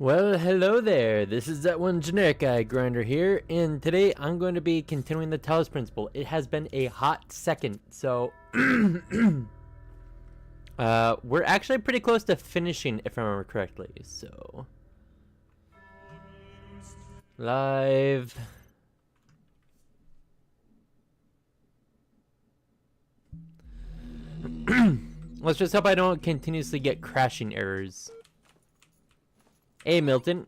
Well, hello there. This is that one generic guy grinder here, and today I'm going to be continuing the Talos Principle. It has been a hot second, so we're actually pretty close to finishing, if I remember correctly. So live. Let's just hope I don't continuously get crashing errors. Hey, Milton.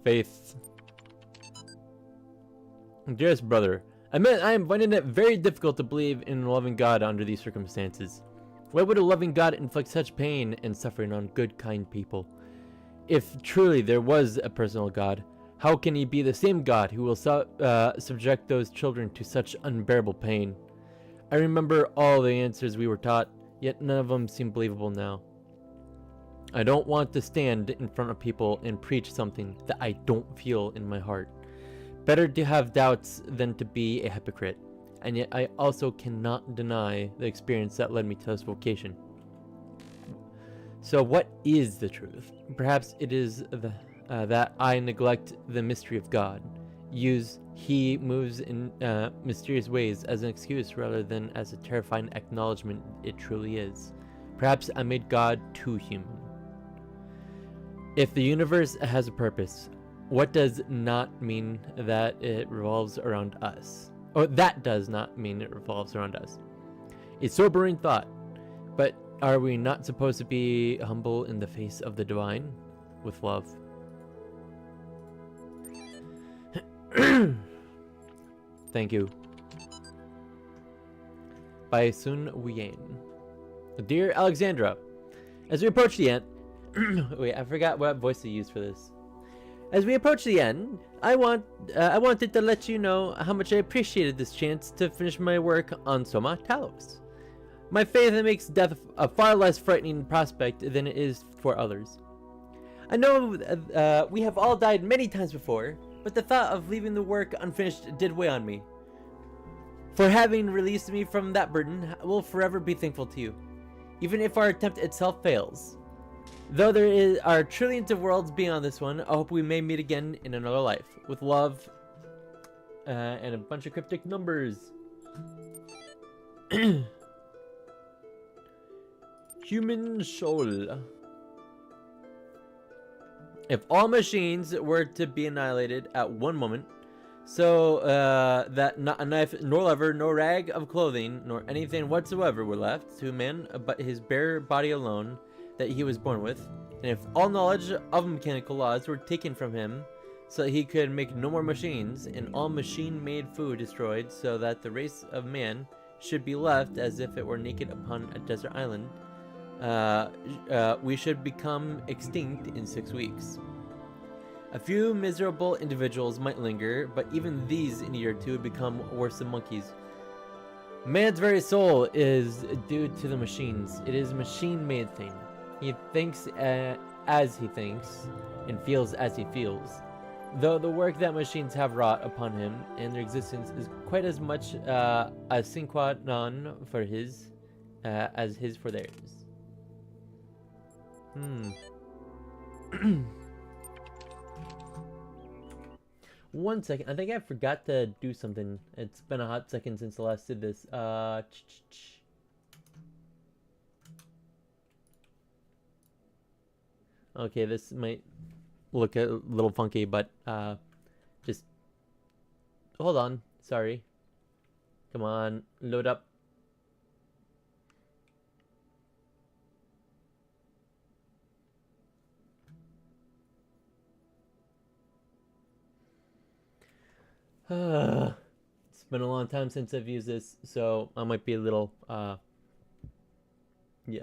Faith. Dearest brother, I am finding it very difficult to believe in a loving God under these circumstances. Why would a loving God inflict such pain and suffering on good, kind people? If truly there was a personal God, how can he be the same God who will subject those children to such unbearable pain? I remember all the answers we were taught, yet none of them seem believable now. I don't want to stand in front of people and preach something that I don't feel in my heart. Better to have doubts than to be a hypocrite, and yet I also cannot deny the experience that led me to this vocation. So what is the truth? Perhaps it is that I neglect the mystery of God, use he moves in mysterious ways as an excuse rather than as a terrifying acknowledgement it truly is. Perhaps I made God too human. If the universe has a purpose, what does not mean that it revolves around us? Or that does not mean it revolves around us. A sobering thought, but are we not supposed to be humble in the face of the divine? With love. Thank you. By Sun Wuyen. Dear Alexandra, as we approach the end... Wait, I forgot what voice to use for this. As we approach the end, I wanted to let you know how much I appreciated this chance to finish my work on Soma Talos. My faith makes death a far less frightening prospect than it is for others. I know we have all died many times before, but the thought of leaving the work unfinished did weigh on me. For having released me from that burden, I will forever be thankful to you, even if our attempt itself fails. Though there are trillions of worlds beyond this one, I hope we may meet again in another life. With love, and a bunch of cryptic numbers. Human soul. If all machines were to be annihilated at one moment, so that not a knife, nor lever, nor rag of clothing, nor anything whatsoever were left to man but his bare body alone that he was born with, and if all knowledge of mechanical laws were taken from him so that he could make no more machines, and all machine-made food destroyed so that the race of man should be left as if it were naked upon a desert island, we should become extinct in 6 weeks. A few miserable individuals might linger, but even these in a year or two would become worse than monkeys. Man's very soul is due to the machines. It is a machine-made thing. He thinks as he thinks, and feels as he feels. Though the work that machines have wrought upon him and their existence is quite as much a sine qua non for his as his for theirs. One second, I think I forgot to do something. It's been a hot second since I last did this. Okay, this might look a little funky, but just hold on. Sorry. Come on, load up. It's been a long time since I've used this, so I might be a little yeah.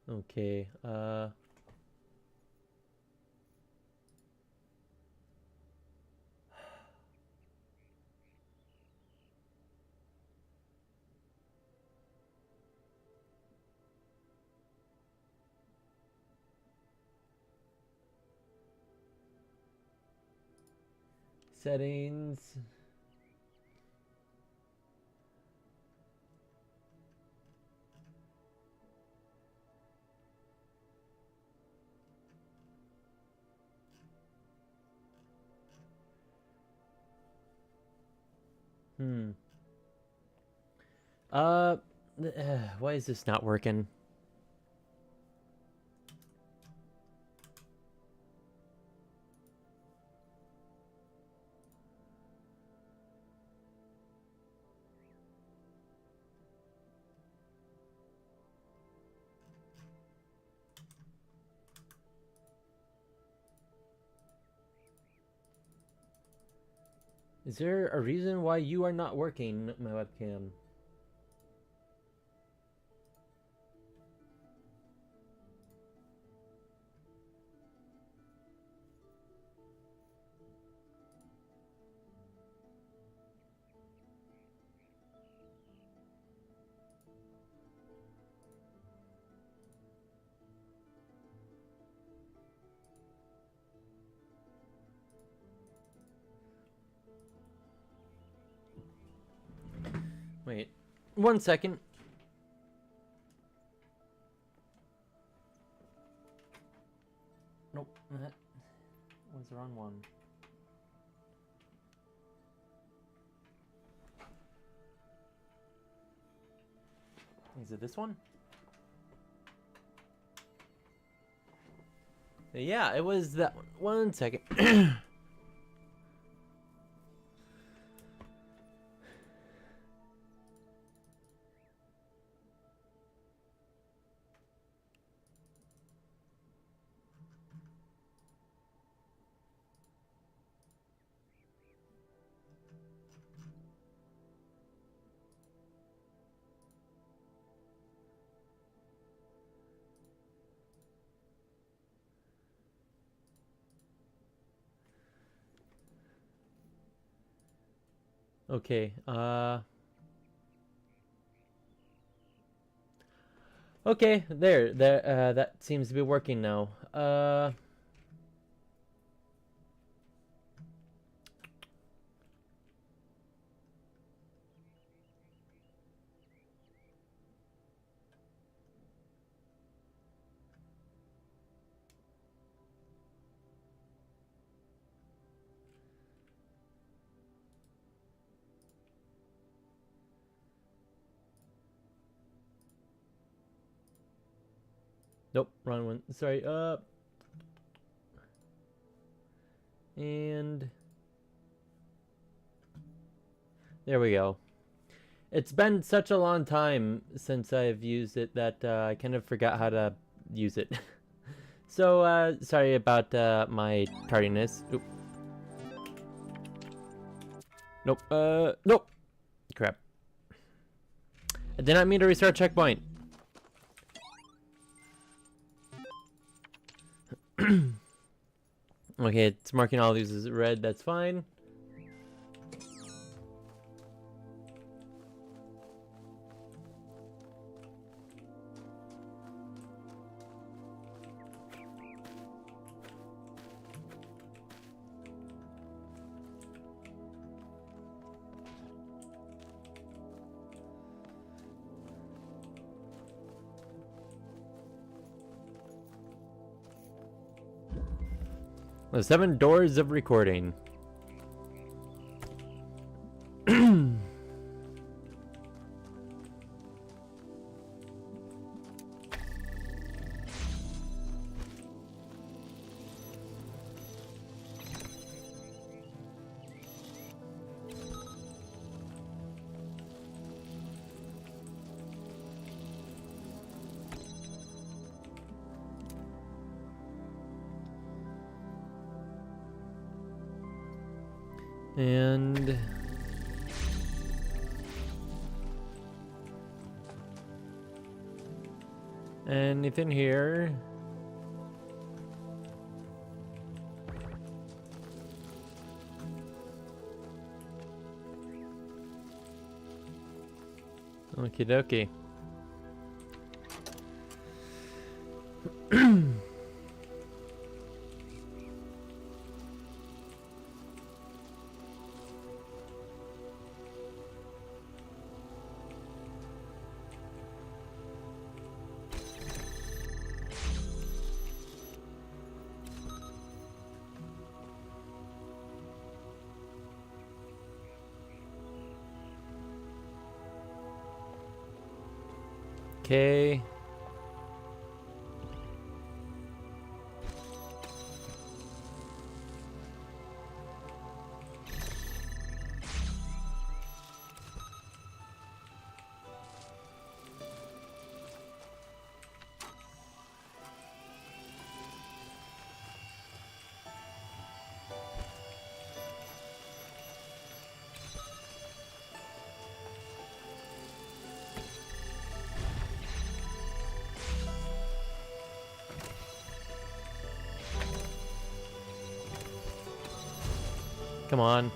Okay, Settings. Hmm. Uh, why is this not working? Is there a reason why you are not working, my webcam? Wait, 1 second. Nope, that was the wrong one. Is it this one? Yeah, it was that one. 1 second. Okay, okay, there, that seems to be working now. Nope, wrong one. Sorry, and there we go. It's been such a long time since I've used it that I kind of forgot how to use it. So, sorry about my tardiness. Oop. Nope, nope. Crap. I did not mean to restart checkpoint. Okay, it's marking all these as red, that's fine. The 7 doors of recording. And anything here? Okie dokie. Okay. Come on.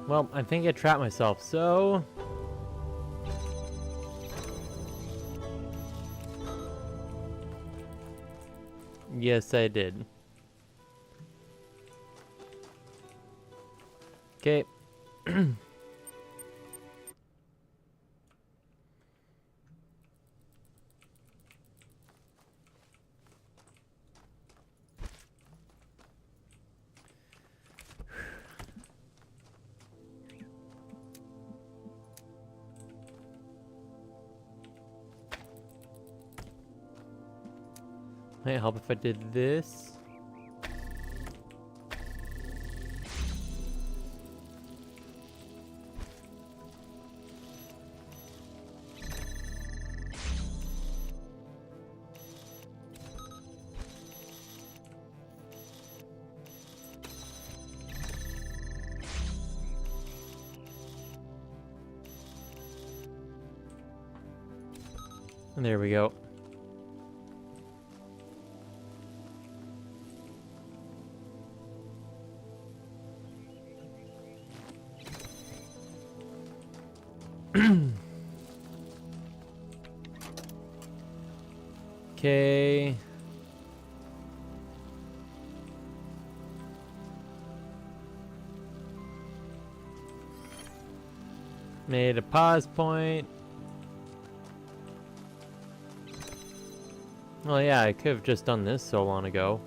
Well, I think I trapped myself, so... Yes, I did. Okay. Might help if I did this. And there we go. Okay. Made a pause point. Well, yeah, I could have just done this so long ago.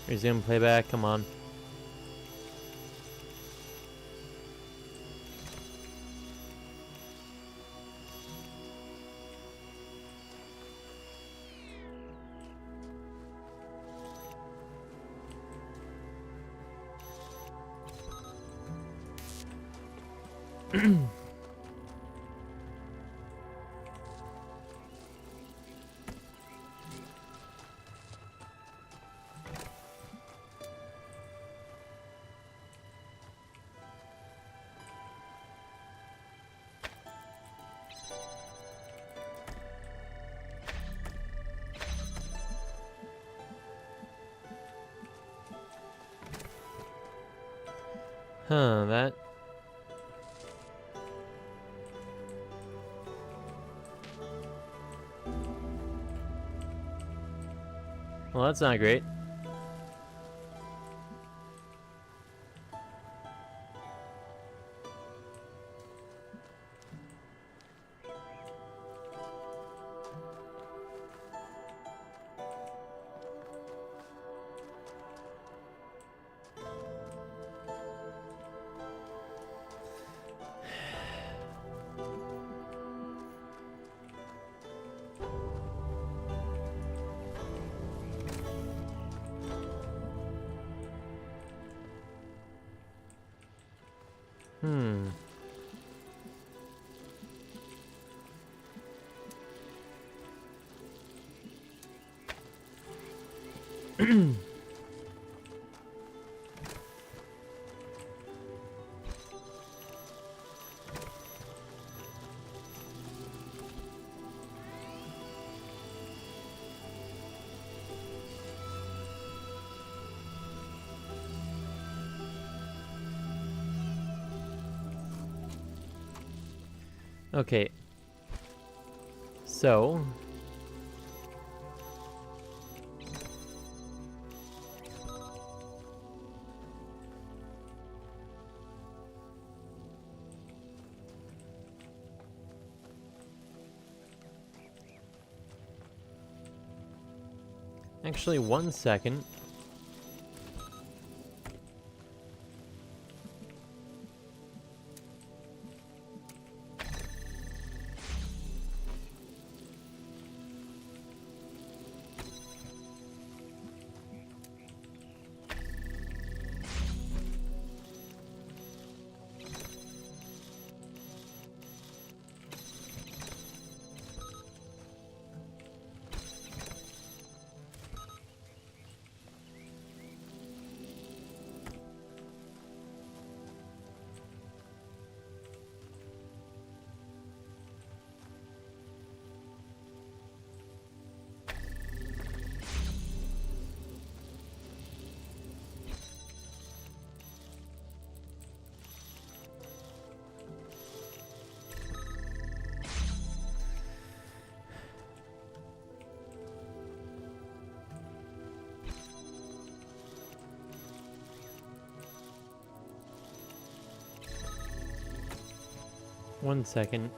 Resume playback, come on. That... Well, that's not great. Hmm. Okay. So. Actually, 1 second. One second.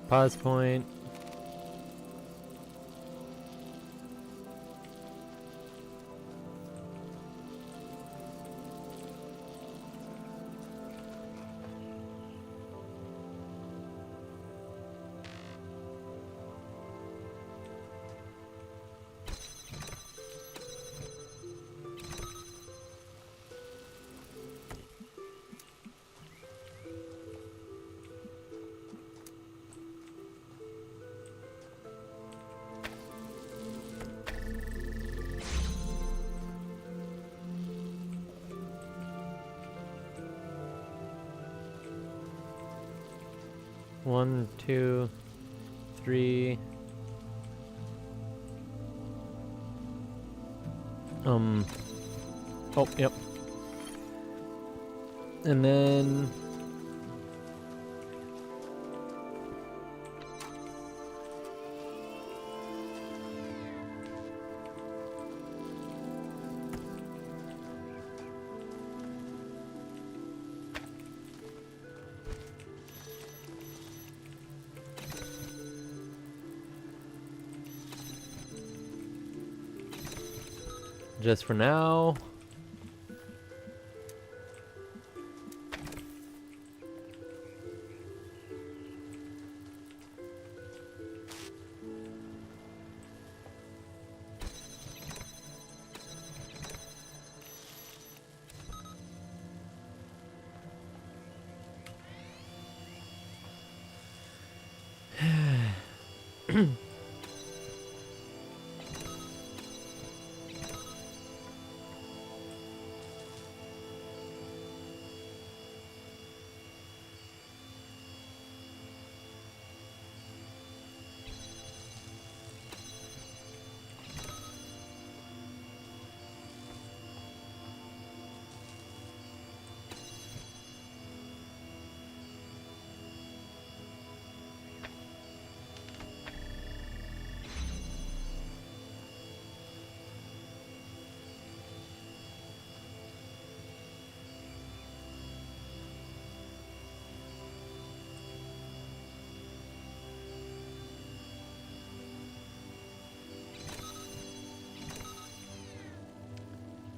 Pause point. One, two, three. Oh, yep. And then just for now.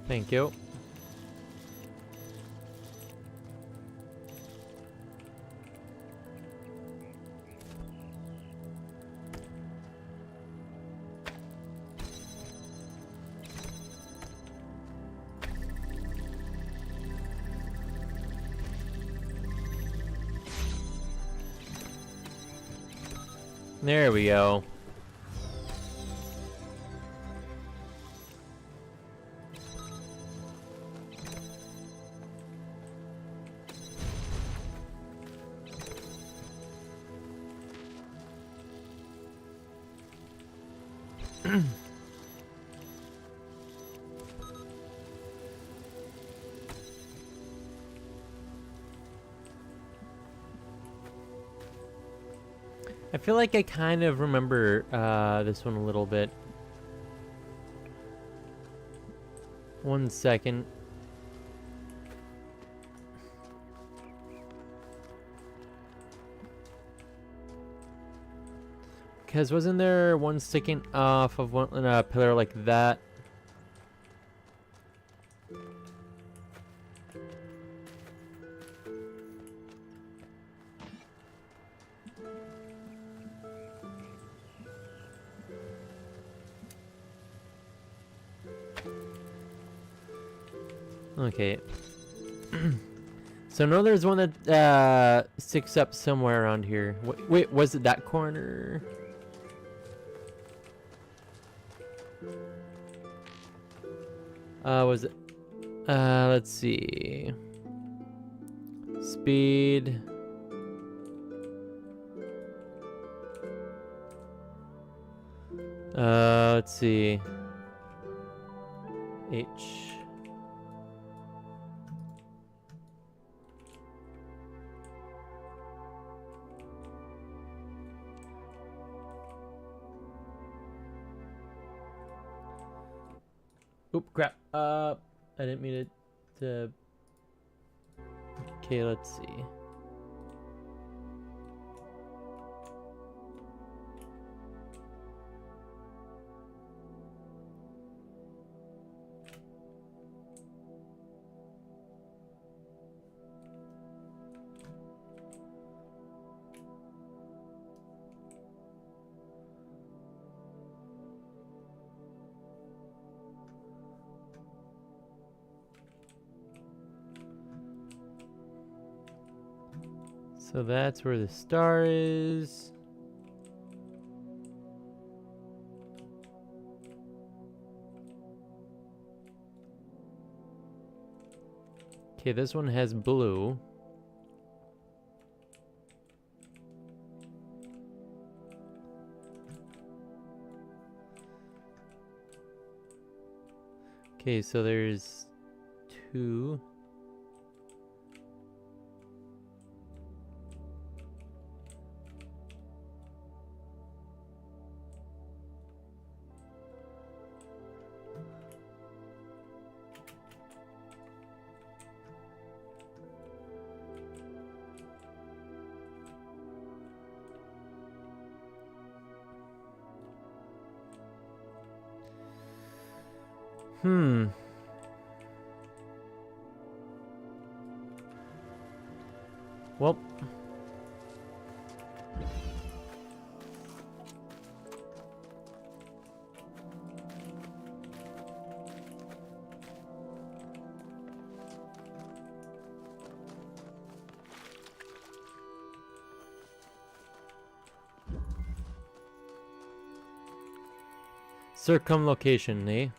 Thank you. There we go. I feel like I kind of remember this one a little bit. 1 second. Because wasn't there one sticking off of one pillar like that? Okay. So no, there's one that sticks up somewhere around here. Wait, was it that corner? Was it? Let's see. Speed. Let's see. H. Oop, crap. I didn't mean it to. Okay, let's see. So that's where the star is. Okay, this one has blue. Okay, so there's 2. Well. Circumlocation, eh?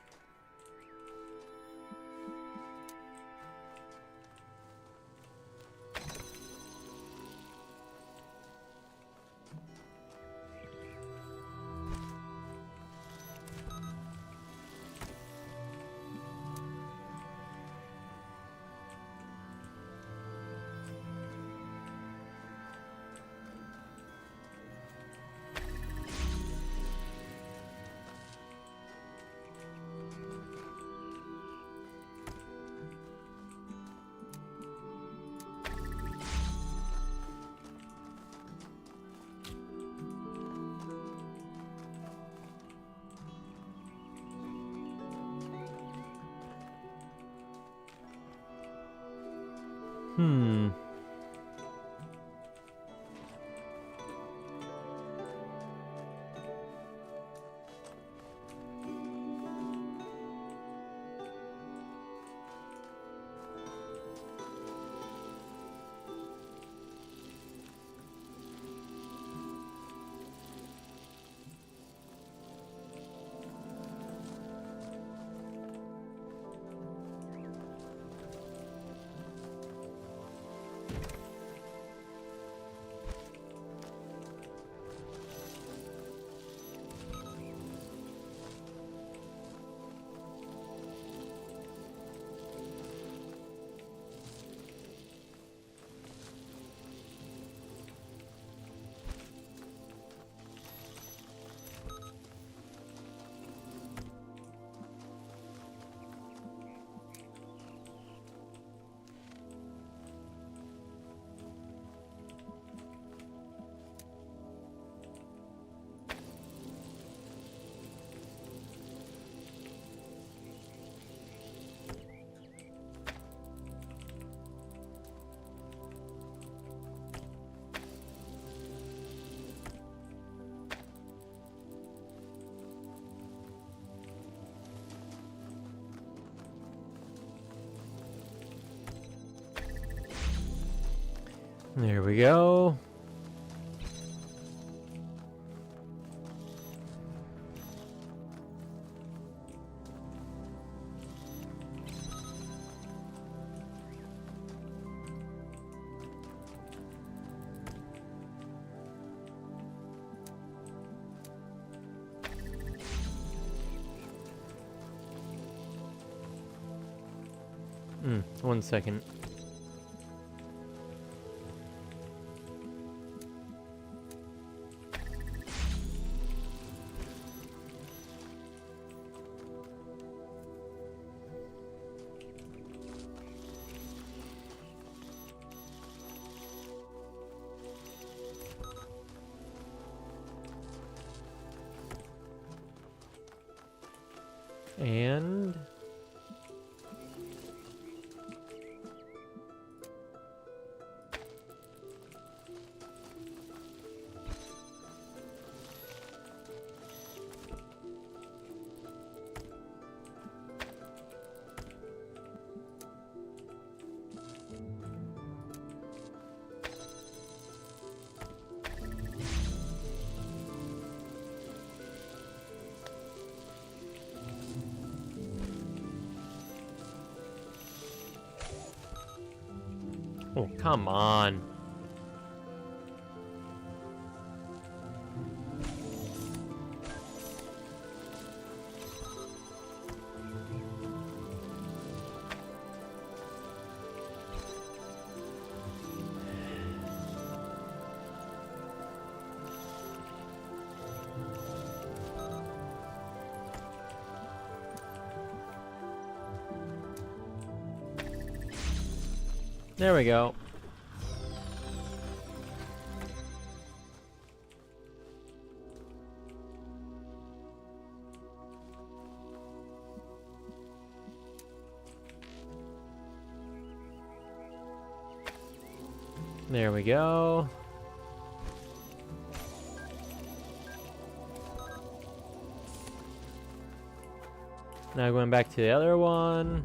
There we go. One second. And oh, come on. There we go. There we go. Now going back to the other one.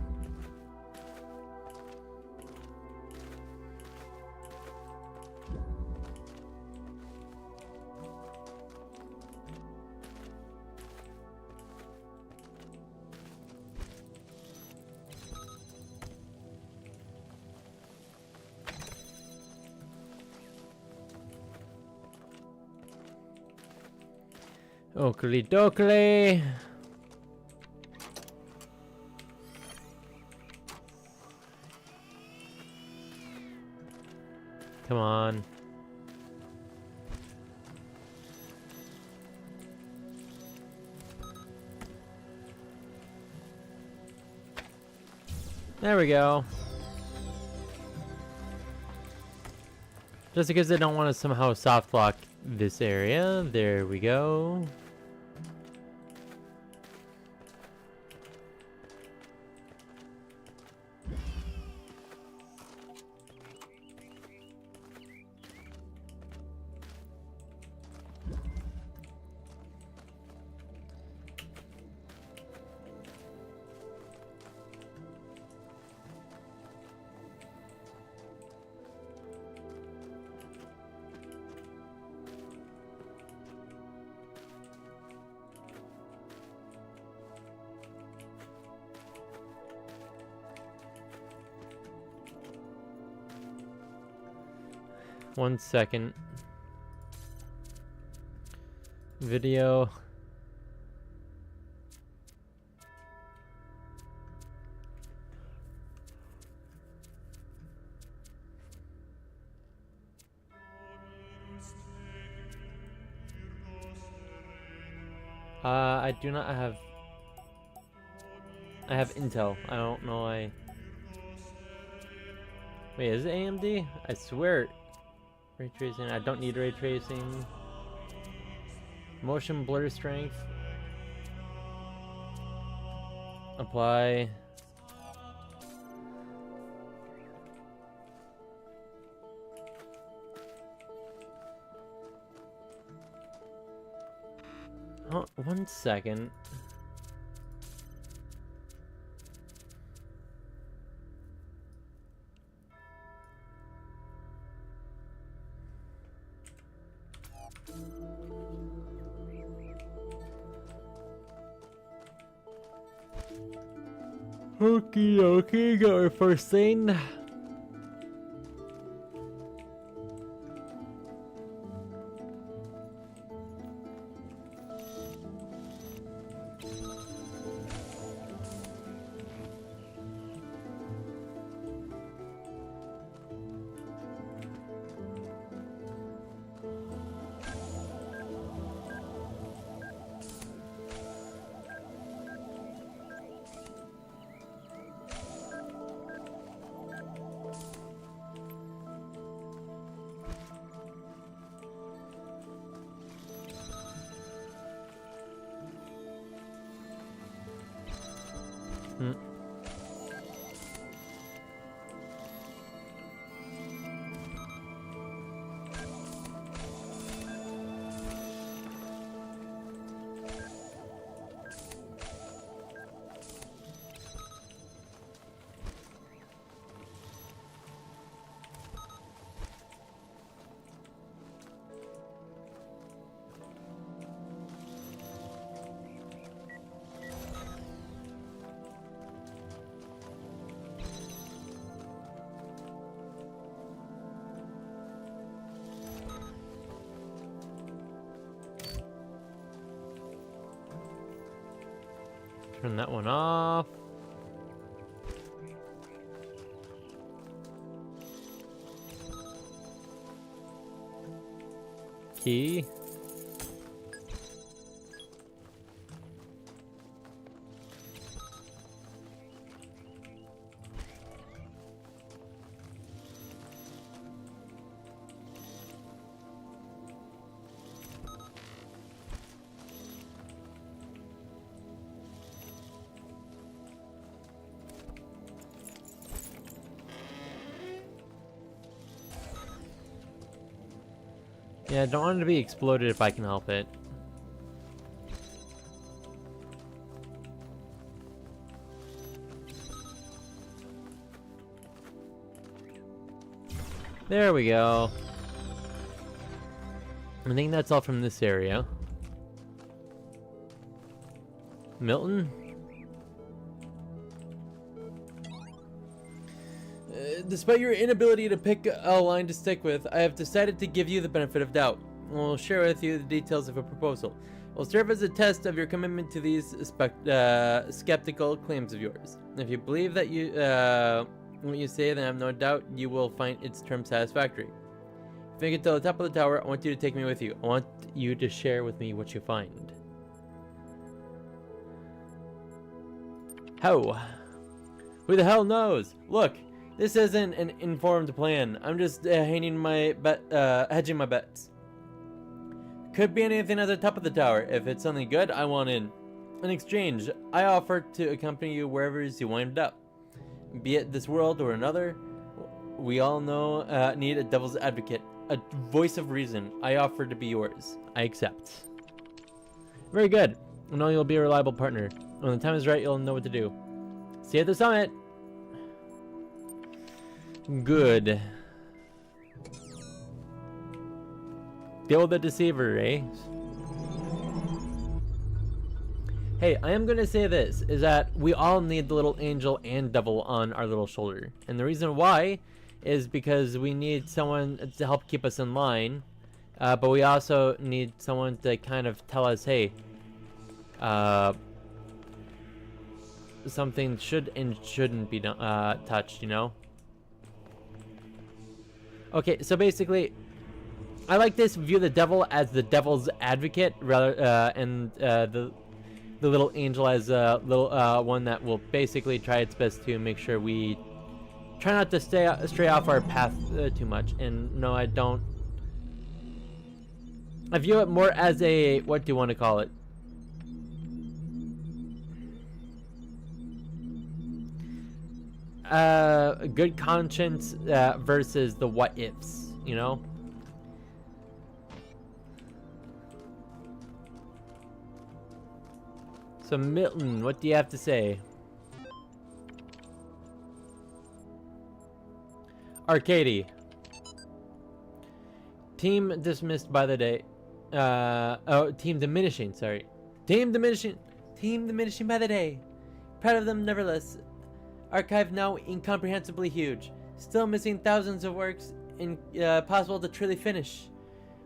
Oakley dokley. Come on. There we go. Just because they don't want to somehow soft lock this area. There we go. One second. Video. I do not have... I have Intel. I don't know why. Wait, is it AMD? I swear. Ray tracing. I don't need ray tracing. Motion blur strength. Apply. Oh, 1 second. Okie dokie, got our first thing. Turn that one off. Key. Yeah, I don't want it to be exploded if I can help it. There we go. I think that's all from this area. Milton? Despite your inability to pick a line to stick with, I have decided to give you the benefit of doubt. I will share with you the details of a proposal. It will serve as a test of your commitment to these skeptical claims of yours. If you believe that what you say, then I have no doubt you will find its terms satisfactory. If you get to the top of the tower, I want you to take me with you. I want you to share with me what you find. How? Who the hell knows? Look! This isn't an informed plan. I'm just hedging my bets. Could be anything at the top of the tower. If it's something good, I want in. In exchange, I offer to accompany you wherever you wind up. Be it this world or another, we all need a devil's advocate, a voice of reason. I offer to be yours. I accept. Very good. I know you'll be a reliable partner. When the time is right, you'll know what to do. See you at the summit. Good. Deal with the deceiver, eh? Hey, I am gonna say this, is that we all need the little angel and devil on our little shoulder. And the reason why is because we need someone to help keep us in line. But we also need someone to kind of tell us, hey, something should and shouldn't be touched, you know? Okay, so basically, I like this view the devil as the devil's advocate, rather, and the little angel as a little one that will basically try its best to make sure we try not to stray off our path too much. And no, I don't. I view it more as a, what do you want to call it? A good conscience versus the what ifs, you know? So Milton, what do you have to say? Arcady. Team dismissed by the day. Oh, team diminishing, sorry. Team diminishing by the day. Proud of them nevertheless. Archive now incomprehensibly huge. Still missing thousands of works impossible to truly finish.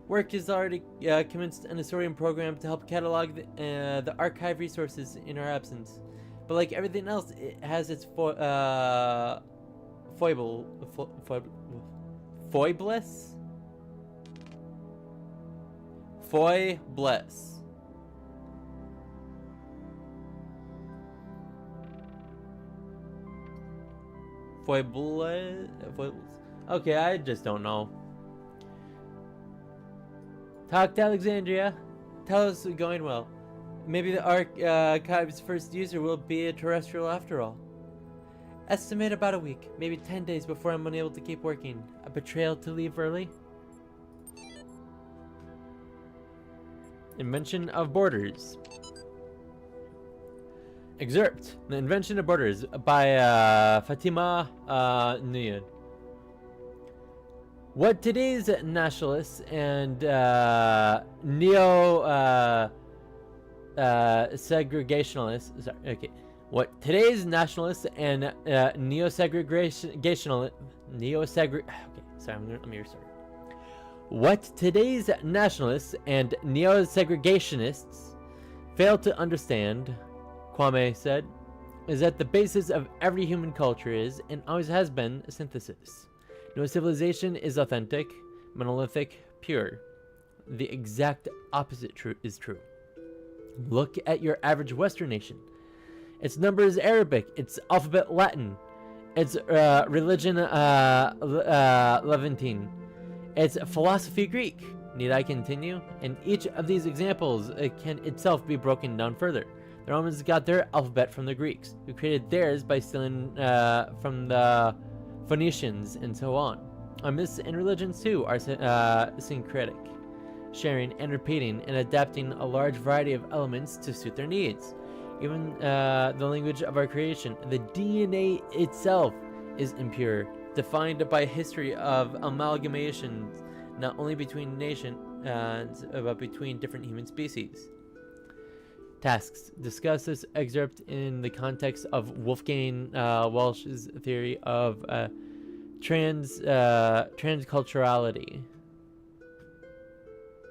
Work is already commenced an historian program to help catalog the archive resources in our absence. But like everything else, it has its foibles. Foibles. Foibles. Okay, I just don't know. Talk to Alexandria. Tell us it's going well. Maybe the archive's first user will be a terrestrial after all. Estimate about a week, maybe 10 days before I'm unable to keep working. A betrayal to leave early? Invention of Borders. Excerpt: The Invention of Borders by Fatima Nuyud. What today's nationalists and neo-segregationalists, what today's nationalists and let me restart. What today's nationalists and neo-segregationists fail to understand, Kwame said, is that the basis of every human culture is, and always has been, synthesis. No civilization is authentic, monolithic, pure. The exact opposite is true. Look at your average Western nation. Its number is Arabic, its alphabet Latin, its religion Levantine, its philosophy Greek. Need I continue? And each of these examples can itself be broken down further. The Romans got their alphabet from the Greeks, who created theirs by stealing from the Phoenicians, and so on. Our myths and religions too are syncretic, sharing and repeating and adapting a large variety of elements to suit their needs. Even the language of our creation, the DNA itself, is impure, defined by a history of amalgamations, not only between nations, but between different human species. Tasks. Discuss this excerpt in the context of Wolfgang Walsh's theory of transculturality.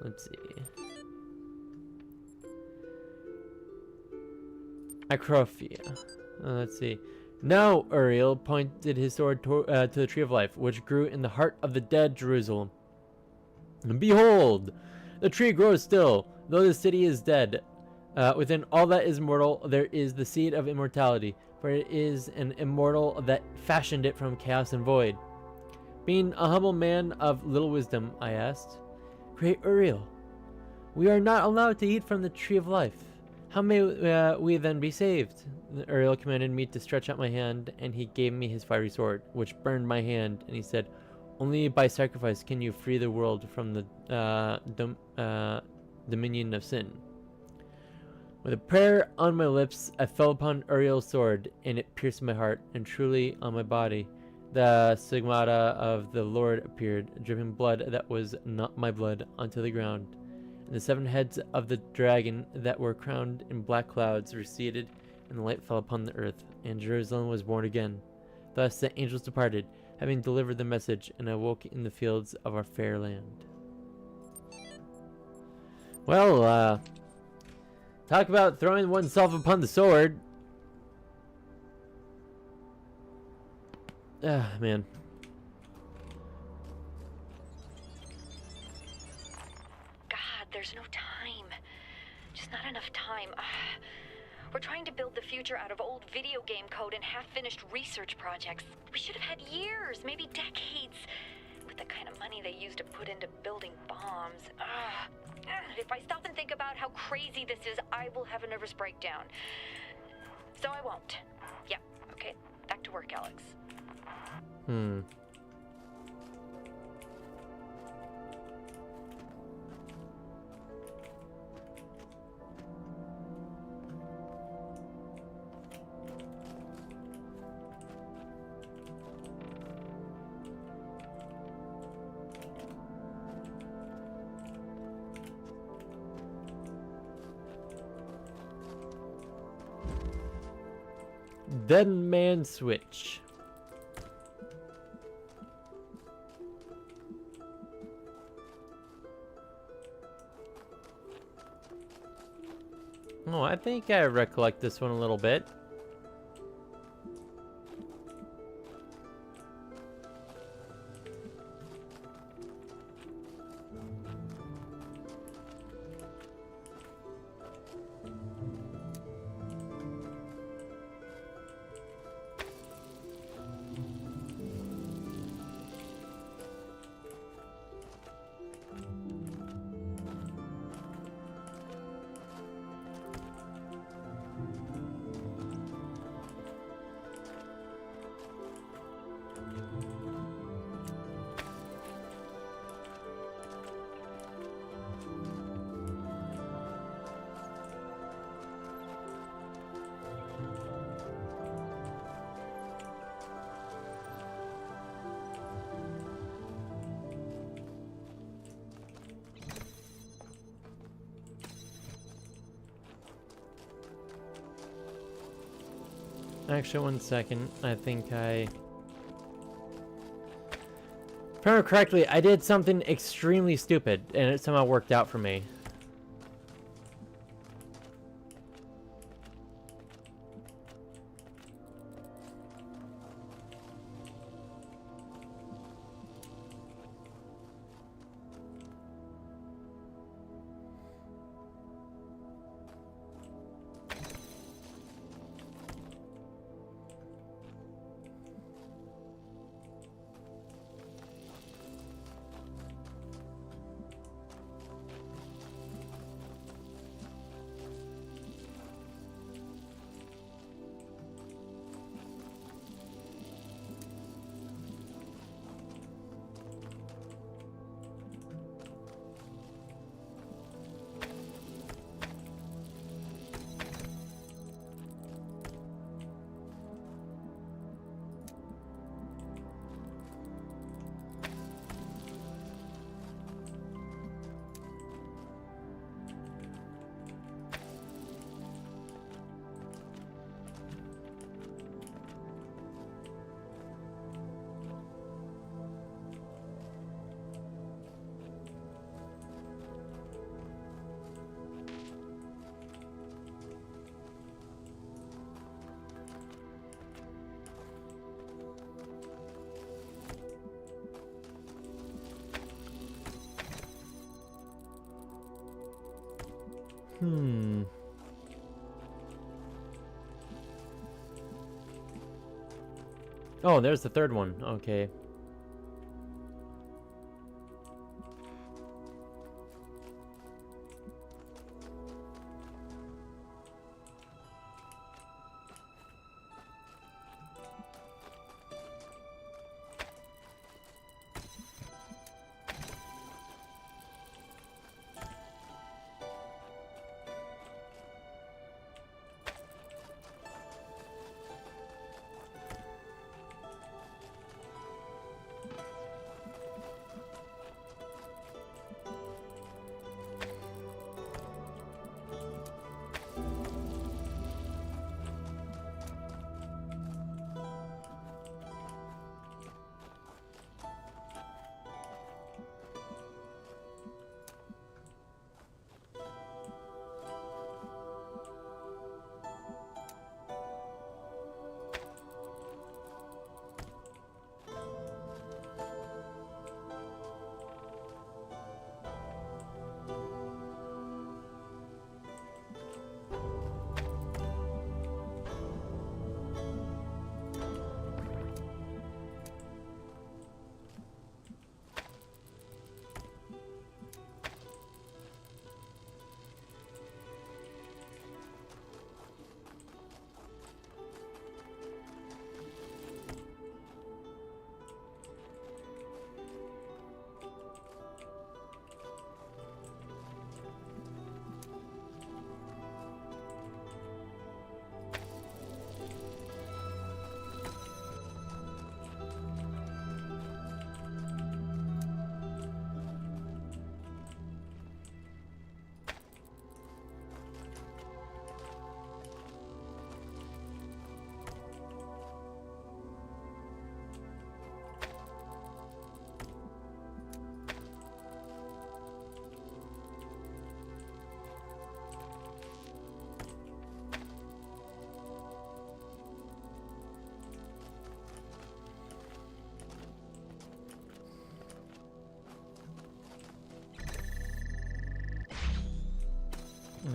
Let's see. Acrophia. Let's see. Now Uriel pointed his sword to the tree of life, which grew in the heart of the dead Jerusalem. And behold, the tree grows still, though the city is dead. Within all that is mortal, there is the seed of immortality, for it is an immortal that fashioned it from chaos and void. Being a humble man of little wisdom, I asked, Great Uriel, we are not allowed to eat from the tree of life. How may we then be saved? Uriel commanded me to stretch out my hand, and he gave me his fiery sword, which burned my hand, and he said, Only by sacrifice can you free the world from the dominion of sin. With a prayer on my lips, I fell upon Uriel's sword, and it pierced my heart, and truly on my body the stigmata of the Lord appeared, dripping blood that was not my blood onto the ground. And the 7 heads of the dragon that were crowned in black clouds receded, and the light fell upon the earth, and Jerusalem was born again. Thus the angels departed, having delivered the message, and I woke in the fields of our fair land. Well, talk about throwing oneself upon the sword. Ah, man. God, there's no time. Just not enough time. We're trying to build the future out of old video game code and half-finished research projects. We should have had years, maybe decades, with the kind of money they used to put into building bombs. If I stop and think about how crazy this is, I will have a nervous breakdown. So I won't. Yeah, okay. Back to work, Alex. Dead man switch. Oh, I think I recollect this one a little bit. Actually, one second. I think if I remember correctly, I did something extremely stupid, and it somehow worked out for me. Oh, there's the third one. Okay.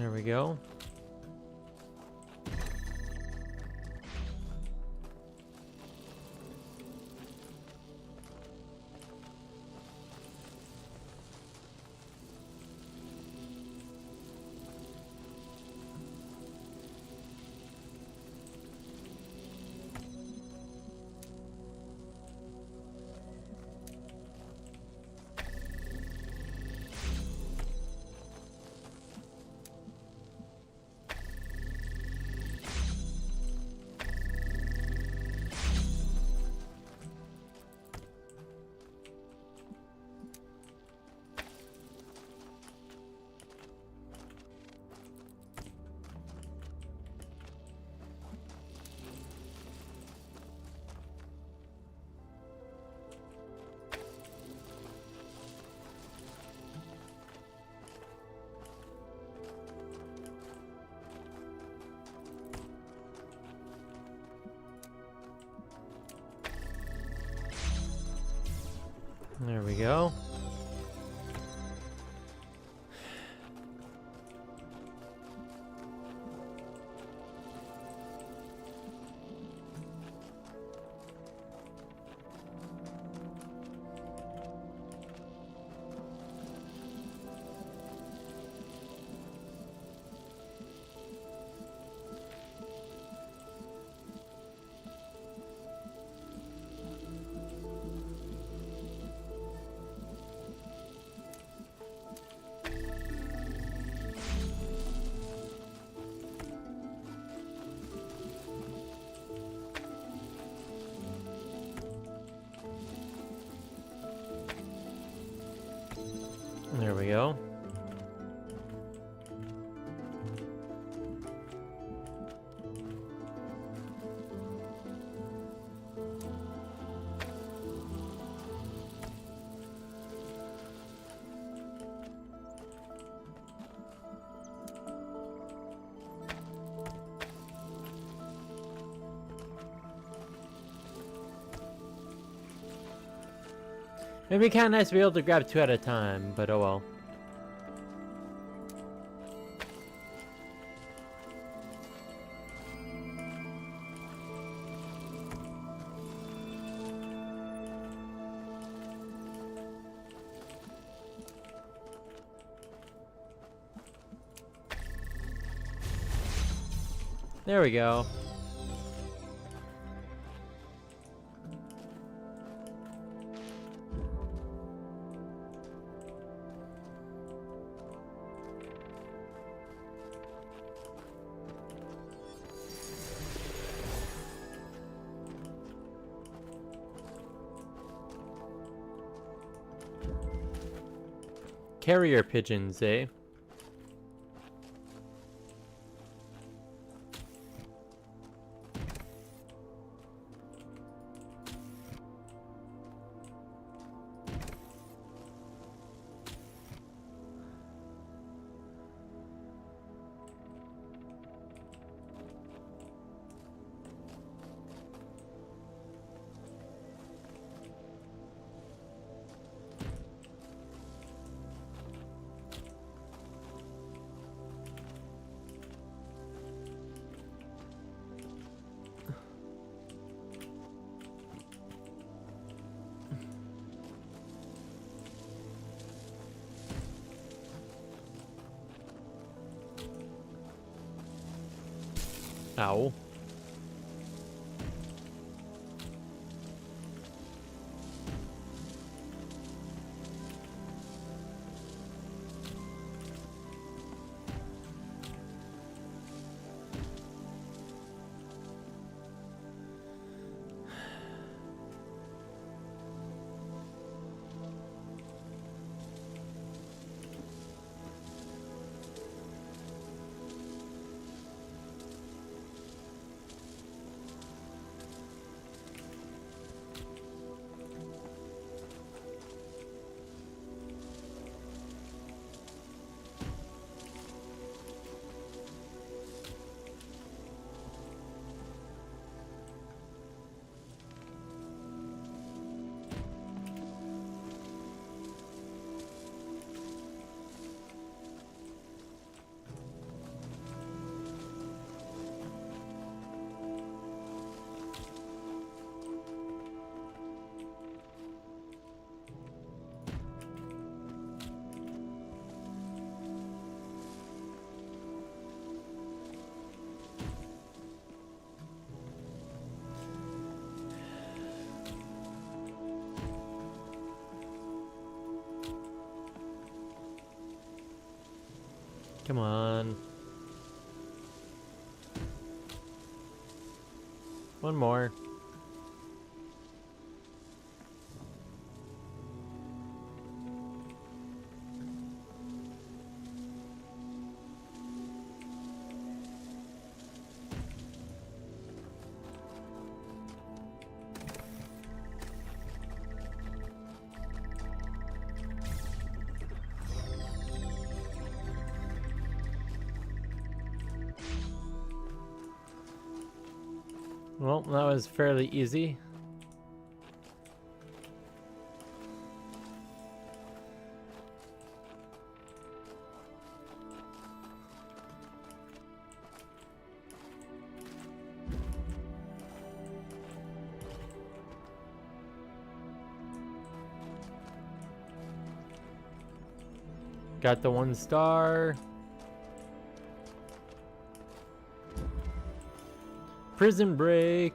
There we go. There we go. There we go. It'd be kind of nice to be able to grab two at a time, but oh well. There we go. Carrier pigeons, eh? Ow. Come on. One more. Well, that was fairly easy. Got the 1 star. Prison break.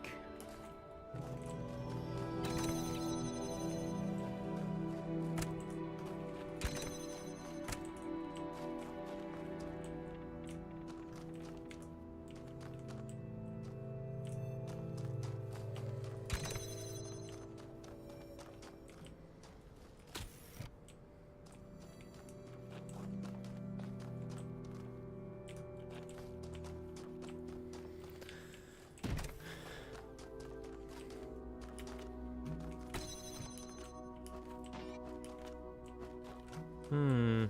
Hmm.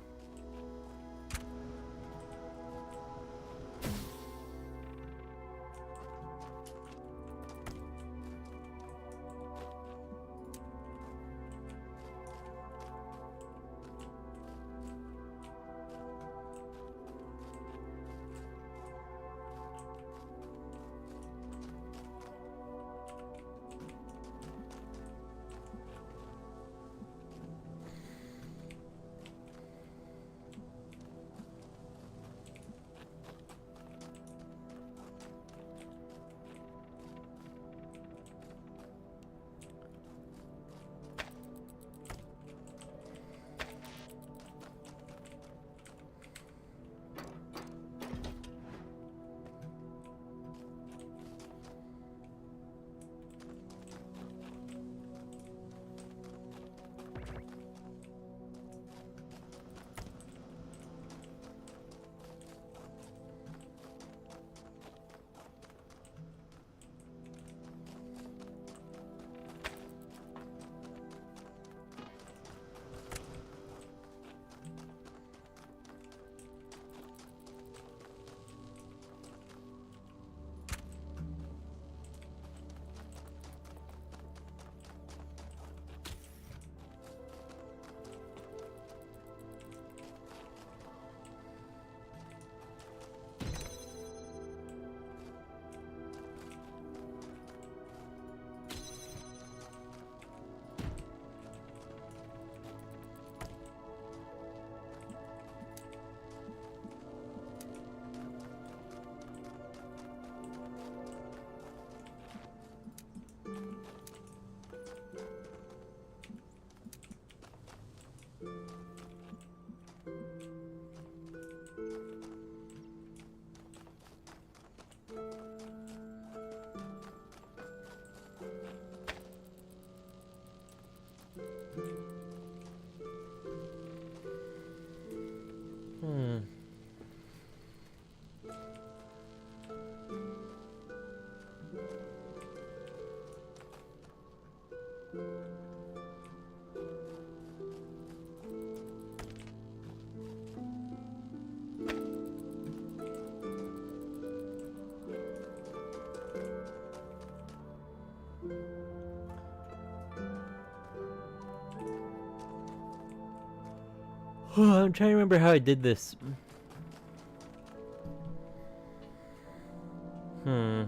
Hmm. I'm trying to remember how I did this. Hmm.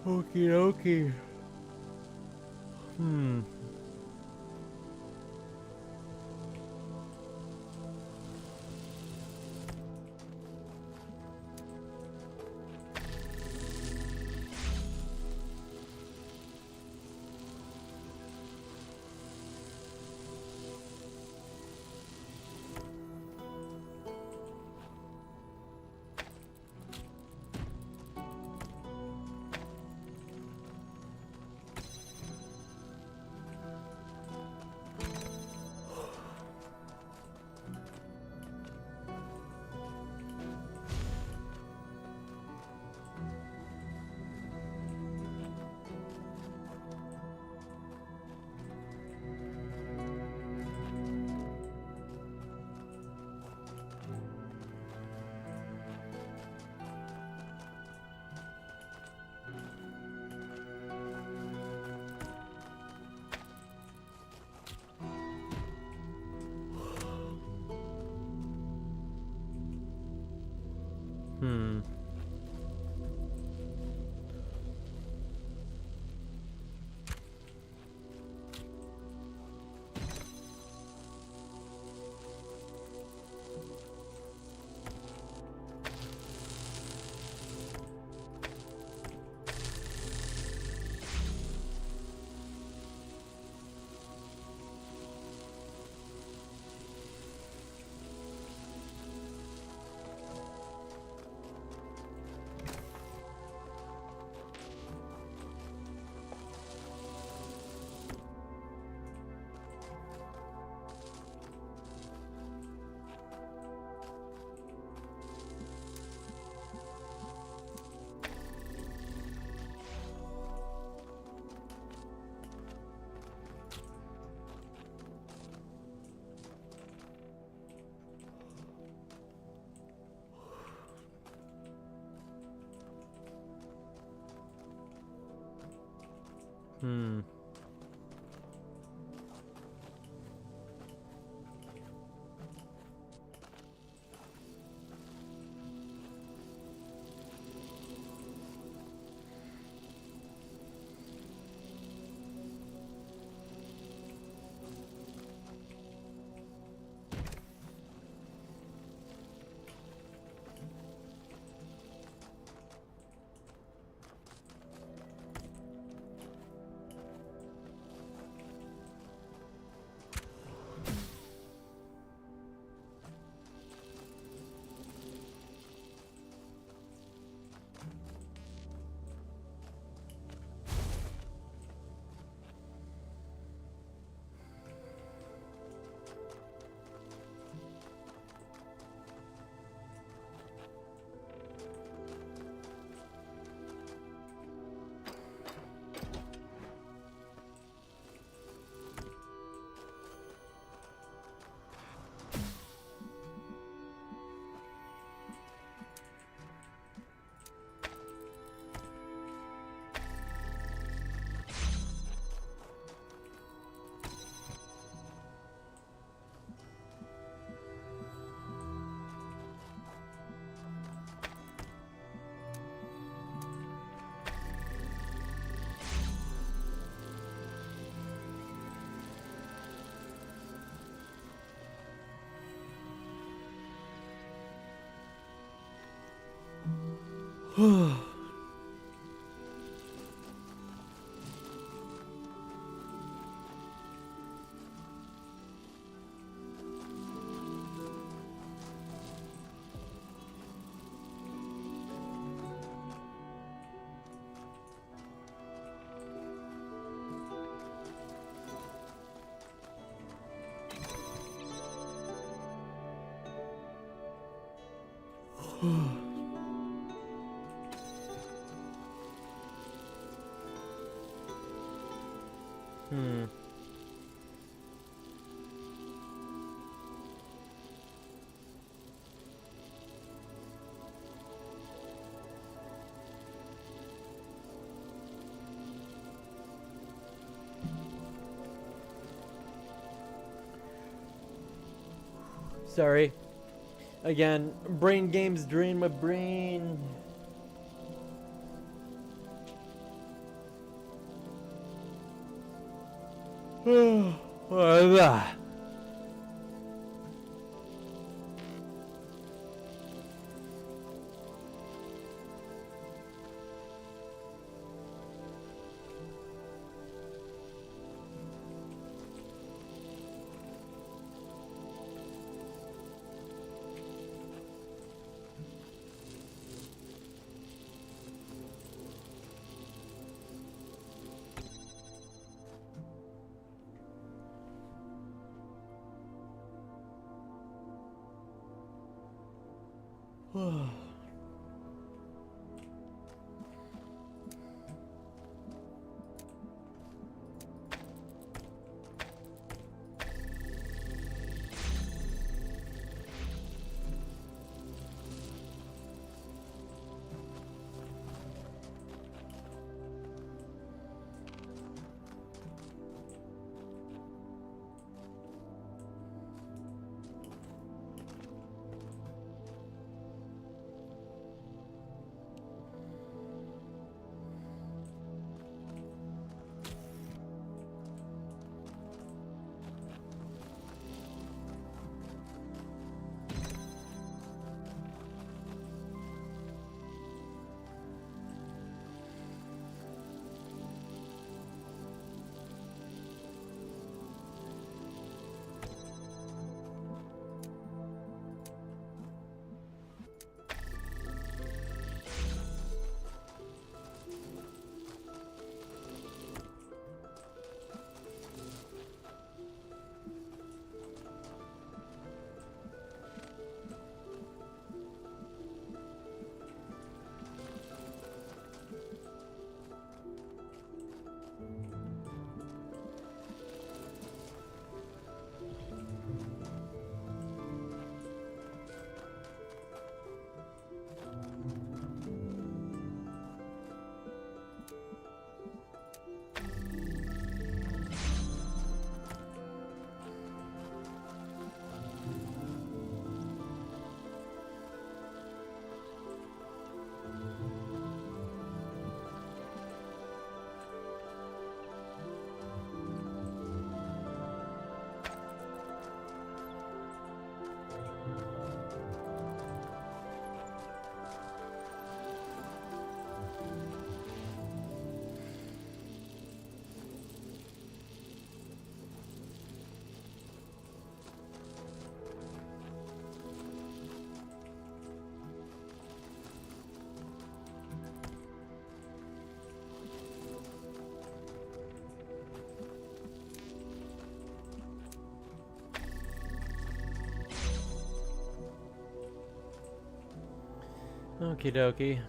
Okie dokie. Hmm. Hmm. Hmm. Hmm. Sorry. Again, brain games drain my brain. Okie dokie.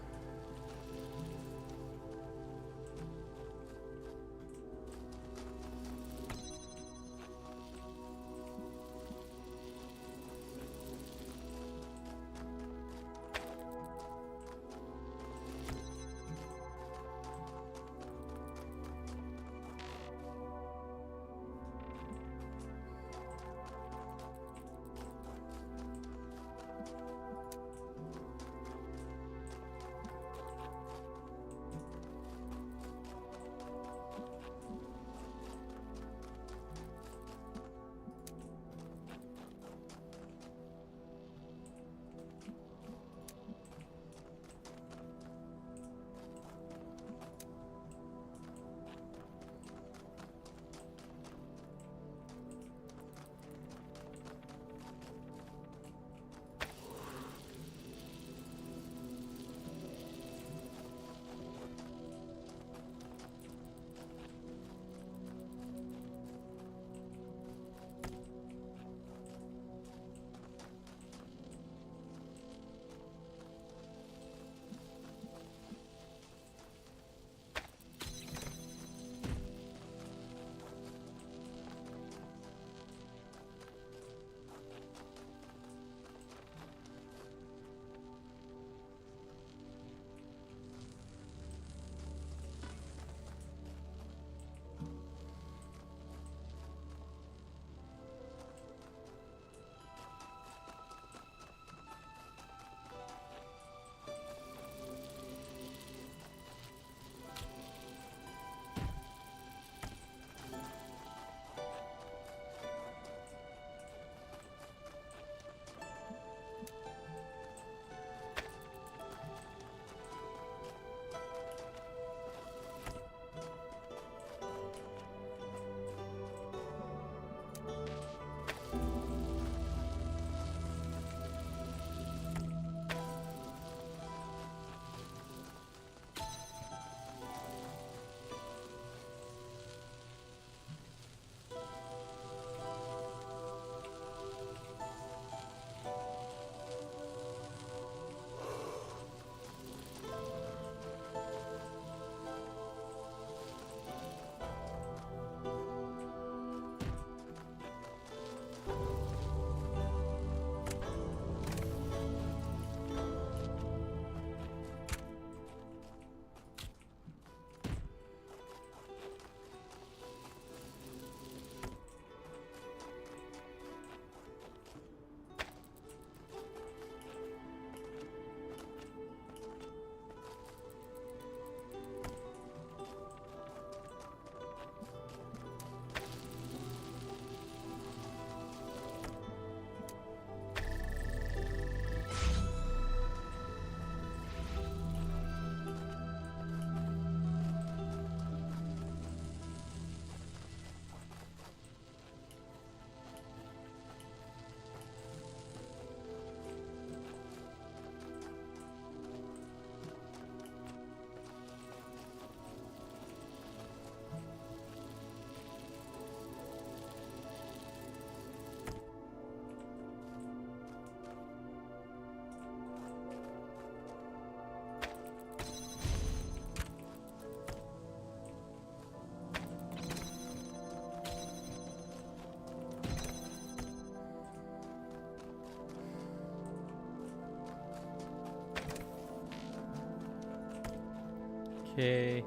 Okay.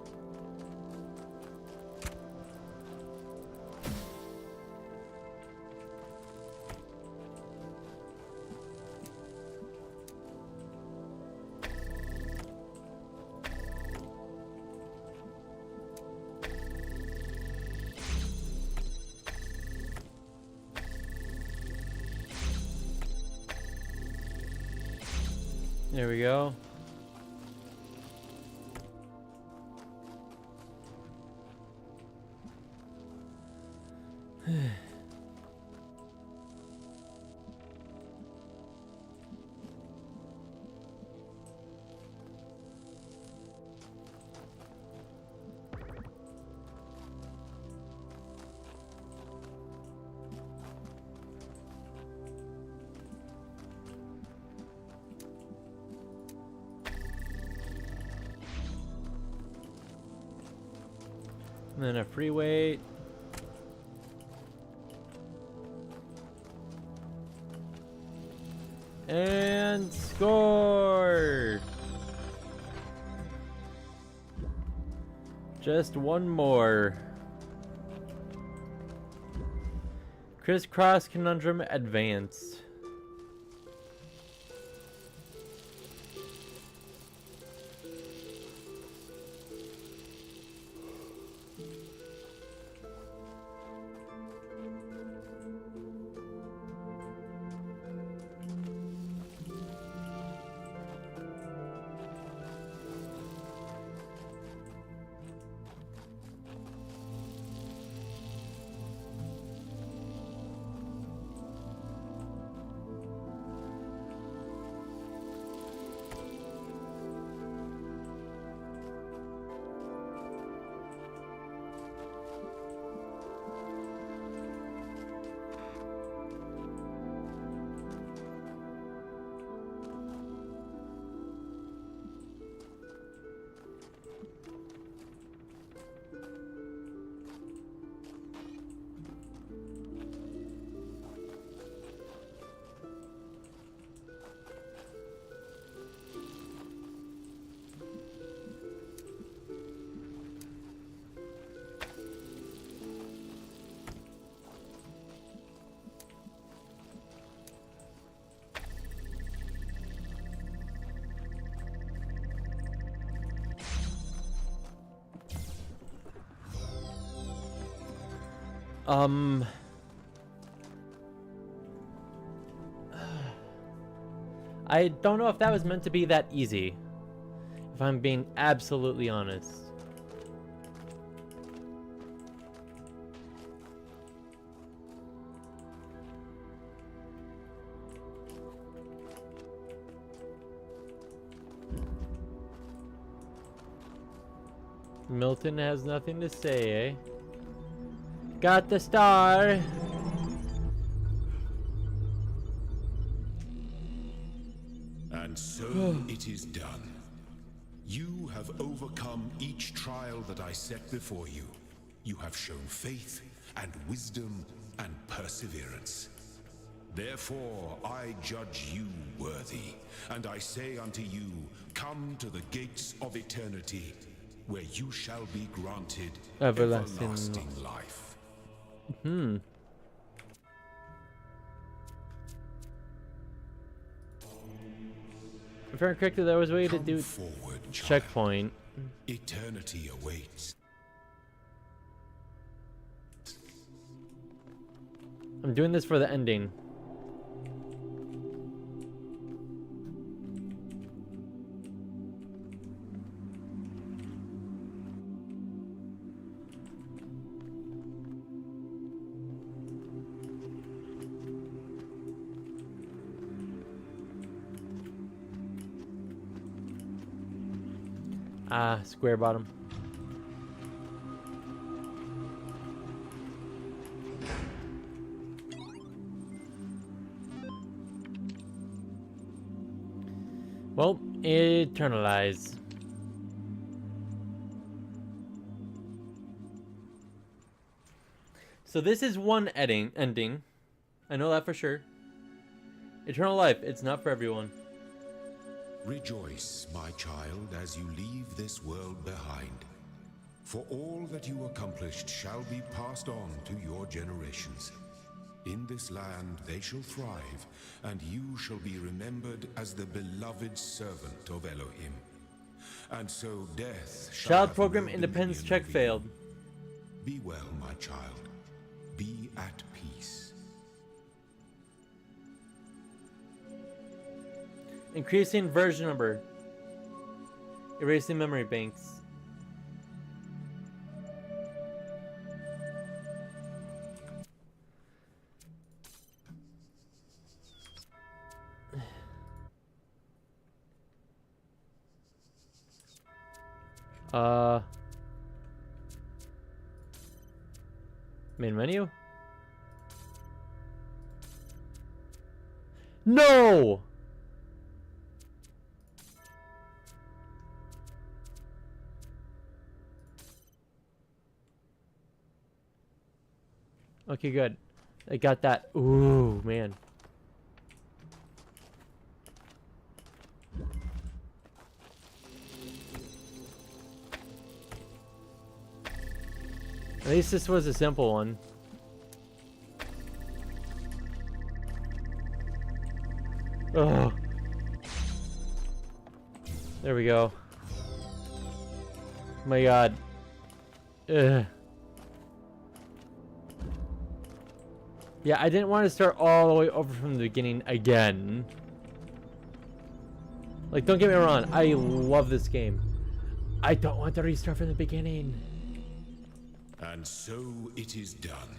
There we go. And then a free weight. And score! Just one more. Crisscross Conundrum advanced. I don't know if that was meant to be that easy, if I'm being absolutely honest. Milton has nothing to say, eh? Got the star! And so it is done. You have overcome each trial that I set before you. You have shown faith and wisdom and perseverance. Therefore I judge you worthy, and I say unto you, come to the gates of eternity, where you shall be granted everlasting life. If I'm correct, there was a way to do forward, checkpoint. Eternity awaits. I'm doing this for the ending. Ah, square bottom. Well, eternalize. So this is one ending. I know that for sure. Eternal life, it's not for everyone. Rejoice, my child, as you leave this world behind. For all that you accomplished shall be passed on to your generations. In this land they shall thrive, and you shall be remembered as the beloved servant of Elohim. And so death shall Child have program no independence dominion check over you. failed. Be well, my child. Be at peace. Increasing version number. Erasing memory banks. Main menu? No! Okay, good. I got that. Ooh, man. At least this was a simple one. Oh. There we go. My god. Ugh. Yeah, I didn't want to start all the way over from the beginning again. Like, don't get me wrong, I love this game. I don't want to restart from the beginning. And so it is done.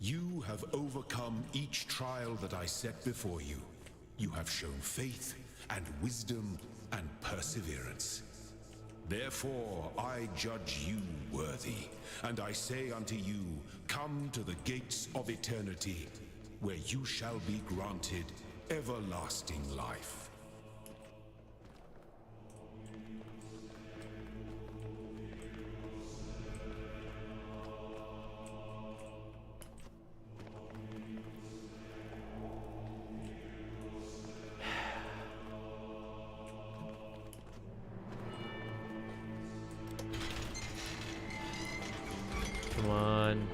You have overcome each trial that I set before you. You have shown faith and wisdom and perseverance. Therefore I judge you worthy, and I say unto you, come to the gates of eternity, where you shall be granted everlasting life. Come on.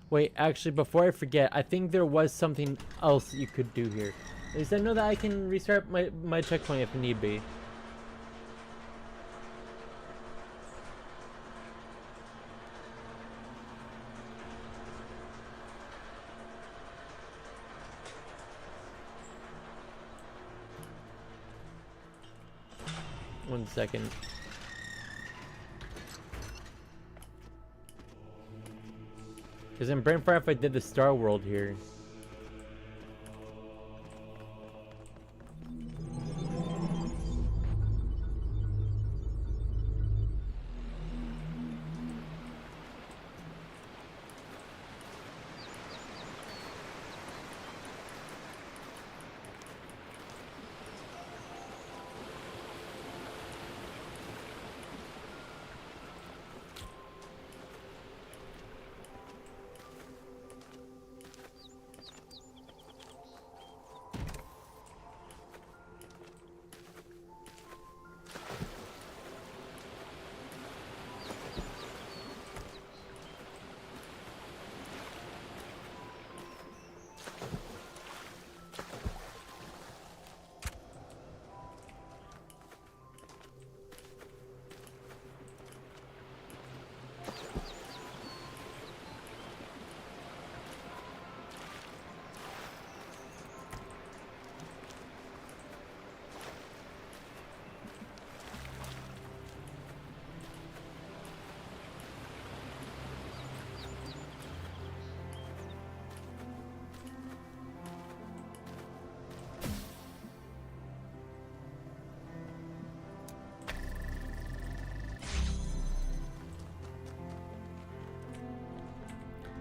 Wait, actually, before I forget, I think there was something else you could do here. At least I know that I can restart my checkpoint if need be. One second. Because in Brainfire, if I did the Star World here.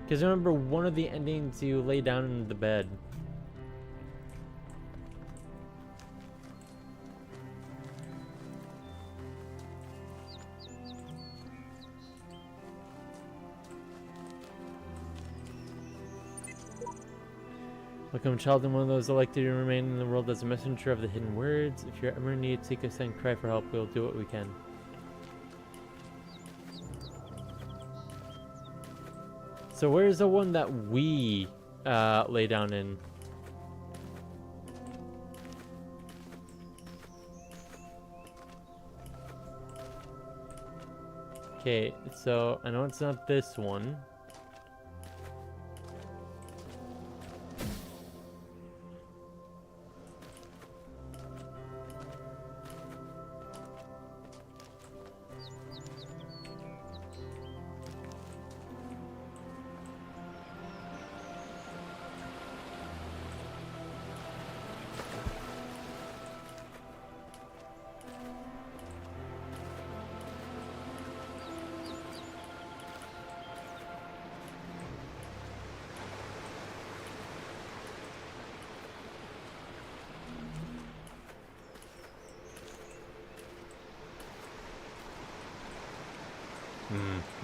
Because remember, one of the endings you lay down in the bed. Welcome, child, and one of those elected to remain in the world as a messenger of the hidden words. If you're ever in need, seek us and cry for help. We'll do what we can. So where's the one that we lay down in? Okay, so I know it's not this one.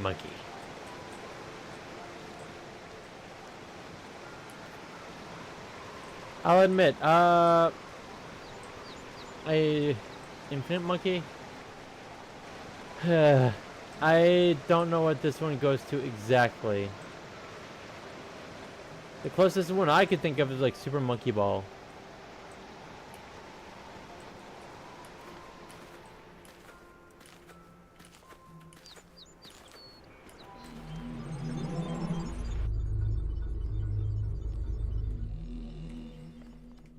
Monkey. I'll admit, Infinite Monkey? I don't know what this one goes to exactly. The closest one I could think of is like Super Monkey Ball.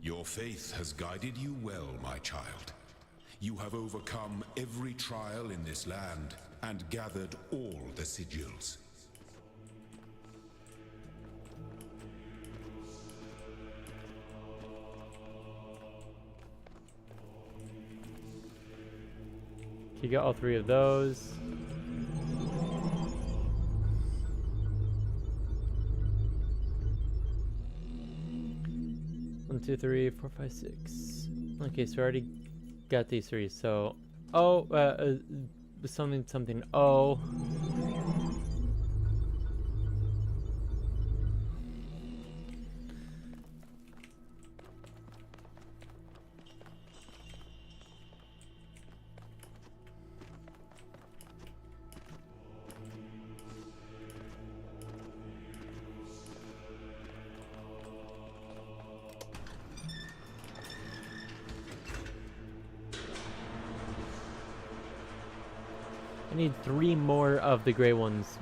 Your faith has guided you well, my child. You have overcome every trial in this land and gathered all the sigils. You got all three of those. One, two, three, four, five, six. Okay, so I already got these three. So, something. Oh. I need 3 more of the gray ones.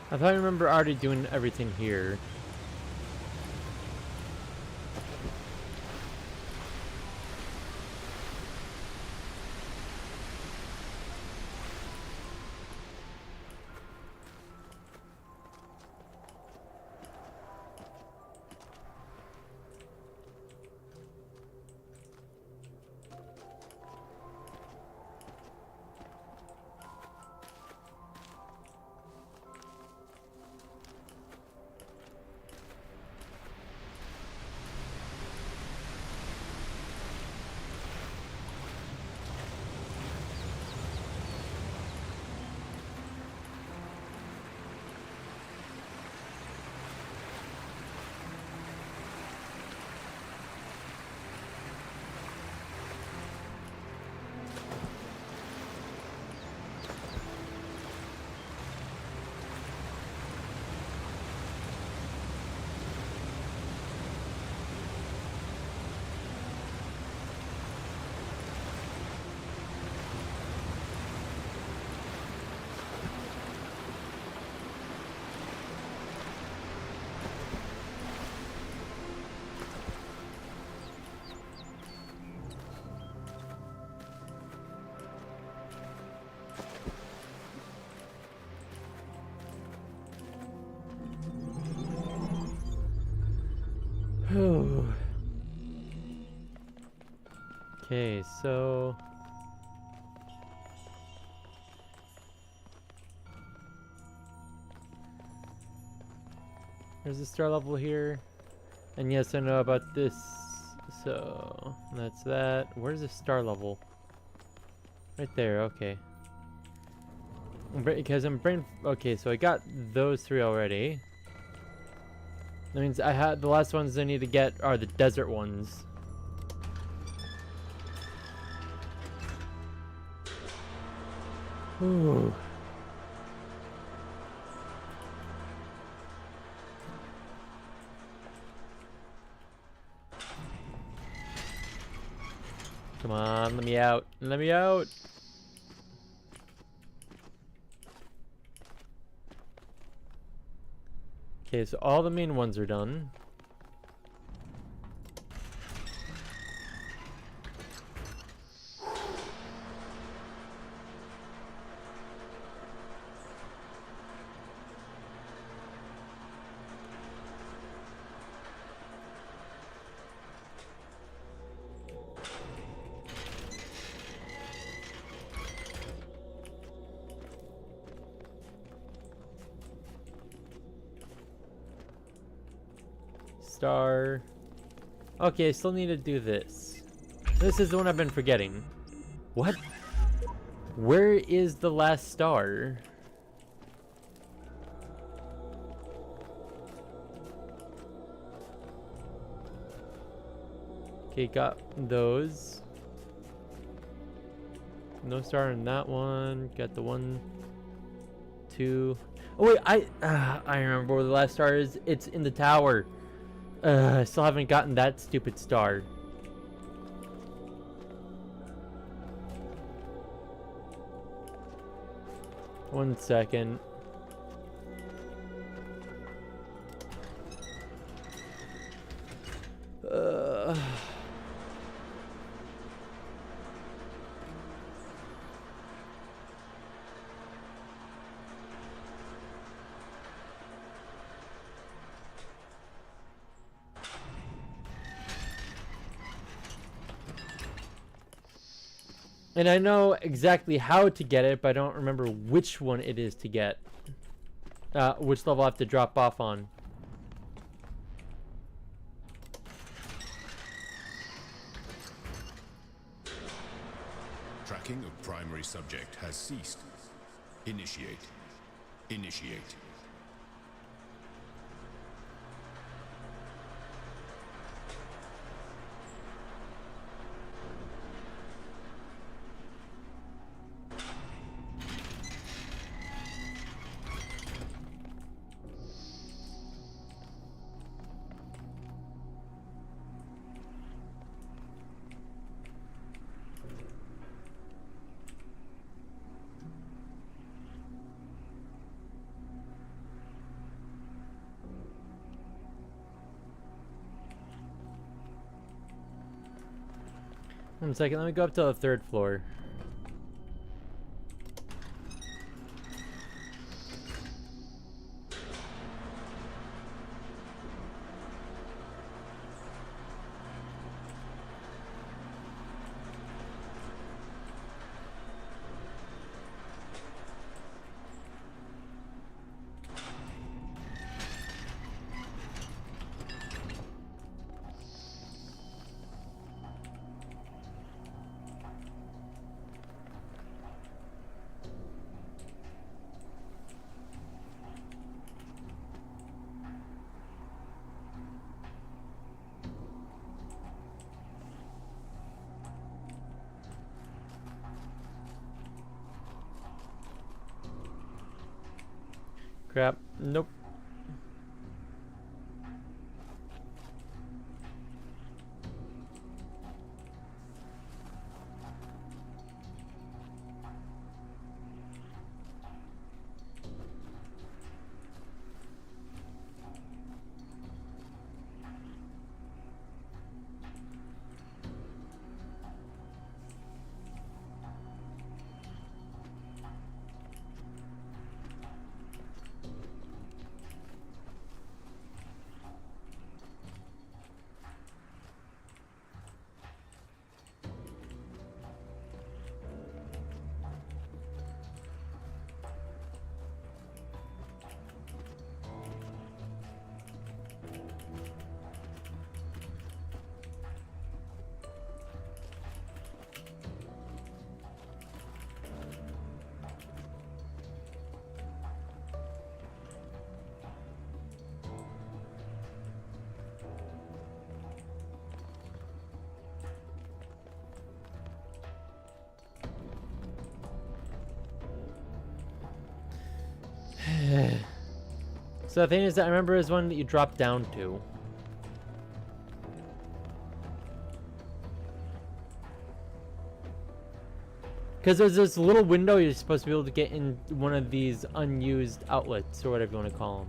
I thought I remember already doing everything here. Okay, so there's a star level here. And yes, I know about this. So that's that. Where's the star level? Right there, okay. Because I'm brain. Okay, so I got those 3 already. That means I had the last ones I need to get are the desert ones. Ooh. Come on, let me out. Let me out. Okay, so all the main ones are done. Star. Okay, I still need to do this. This is the one I've been forgetting. What? Where is the last star? Okay, got those. No star in that one. Got the 1, 2. Oh wait, I remember where the last star is. It's in the tower. I still haven't gotten that stupid star. One second. And I know exactly how to get it, but I don't remember which one it is to get. Which level I have to drop off on. Tracking of primary subject has ceased. Initiate. Initiate. One second, let me go up to the 3rd floor. Crap. Nope. So the thing is that I remember is one that you drop down to. Because there's this little window you're supposed to be able to get in one of these unused outlets, or whatever you want to call them.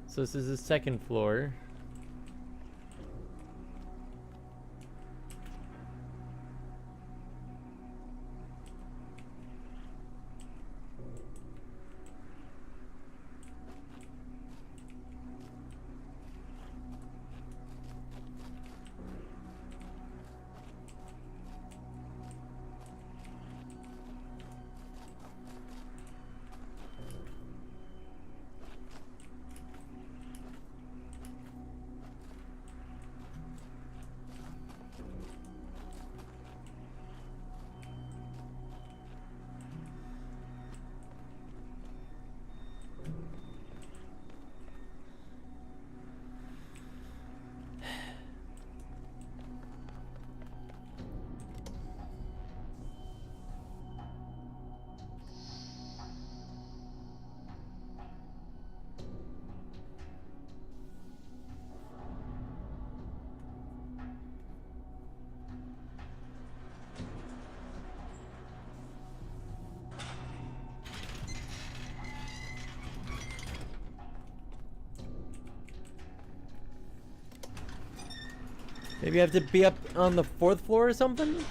So this is the second floor. Maybe you have to be up on the 4th floor or something?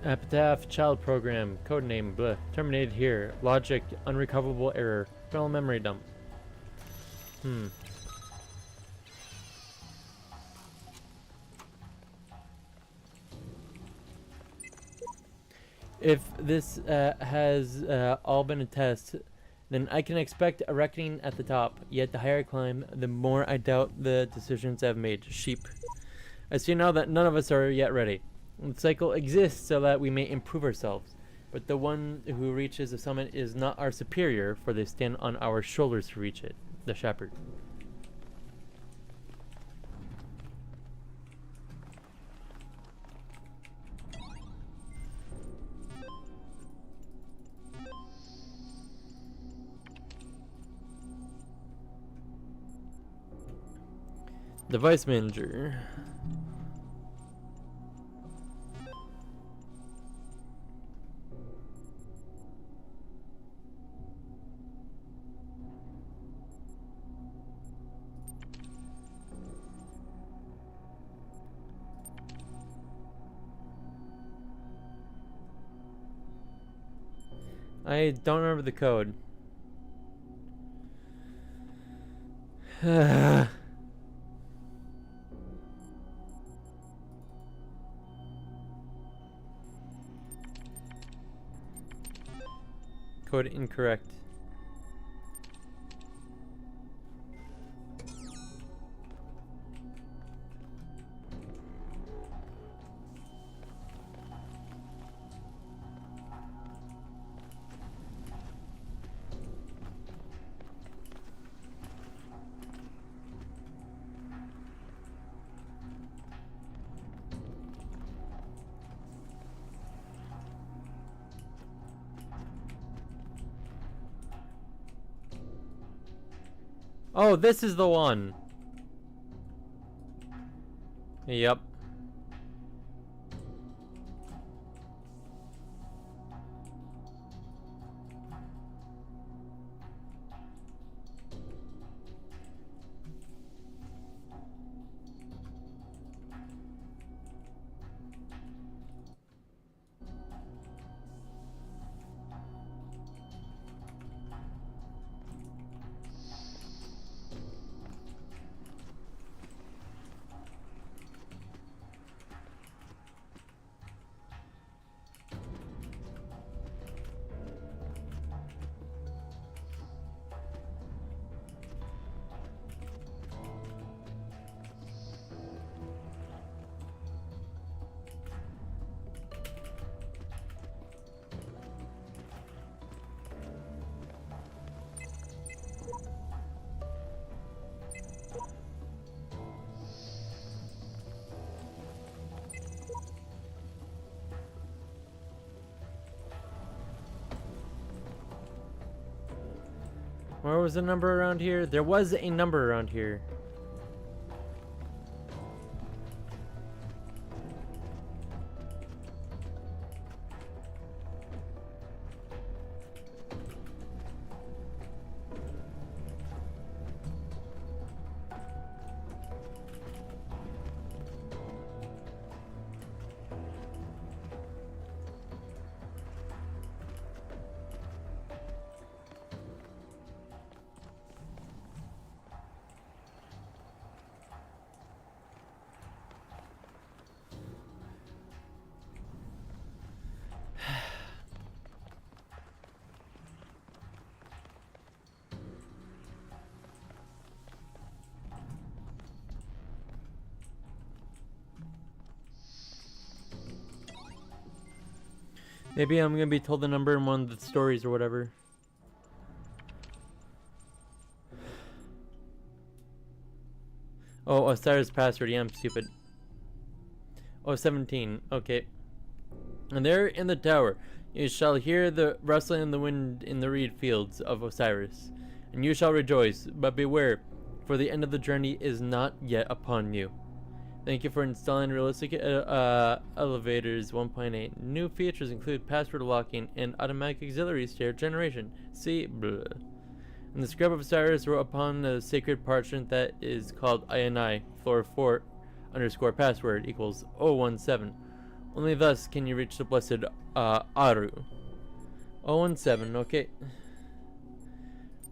Epitaph Child Program, codename blah, terminated here. Logic, unrecoverable error. Kernel memory dump. If this has all been a test, then I can expect a reckoning at the top. Yet the higher I climb, the more I doubt the decisions I've made. Sheep. I see now that none of us are yet ready. The cycle exists so that we may improve ourselves, but the one who reaches the summit is not our superior, for they stand on our shoulders to reach it. The shepherd. Device manager. I don't remember the code. Code incorrect. Oh, this is the one. Yep. Where was the number around here? There was a number around here. Maybe I'm gonna be told the number in one of the stories or whatever. Oh, Osiris password. Yeah, I'm stupid. Oh, 17. Okay. And there in the tower, you shall hear the rustling in the wind in the reed fields of Osiris, and you shall rejoice. But beware, for the end of the journey is not yet upon you. Thank you for installing realistic elevators 1.8. New features include password locking and automatic auxiliary stair generation. See, blah. And the scribe of Osiris wrote upon the sacred parchment that is called INI, floor 4 underscore password equals 017. Only thus can you reach the blessed Aru. 017, okay.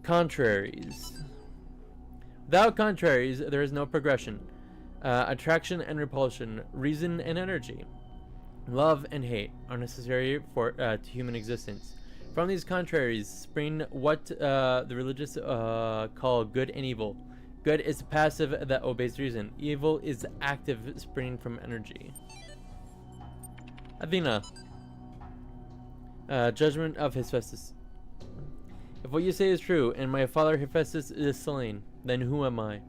Contraries. Without contraries, there is no progression. Attraction and repulsion, reason and energy, love and hate are necessary for to human existence. From these contraries spring what the religious call good and evil. Good is passive that obeys reason. Evil is active, springing from energy. Athena. Judgment of Hephaestus. If what you say is true, and my father Hephaestus is slain, then who am I?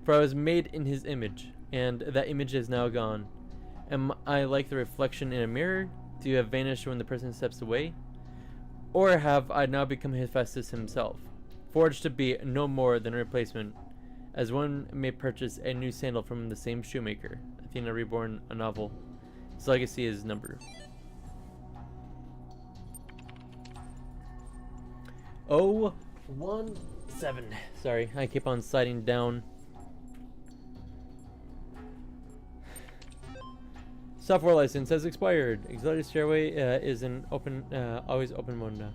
For I was made in his image, and that image is now gone. Am I like the reflection in a mirror? Do you have vanished when the person steps away? Or have I now become Hephaestus himself, forged to be no more than a replacement, as one may purchase a new sandal from the same shoemaker. Athena Reborn, a novel. His legacy is number 017. Sorry, I keep on sliding down. Software license has expired. Auxiliary stairway is in open, always open mode now.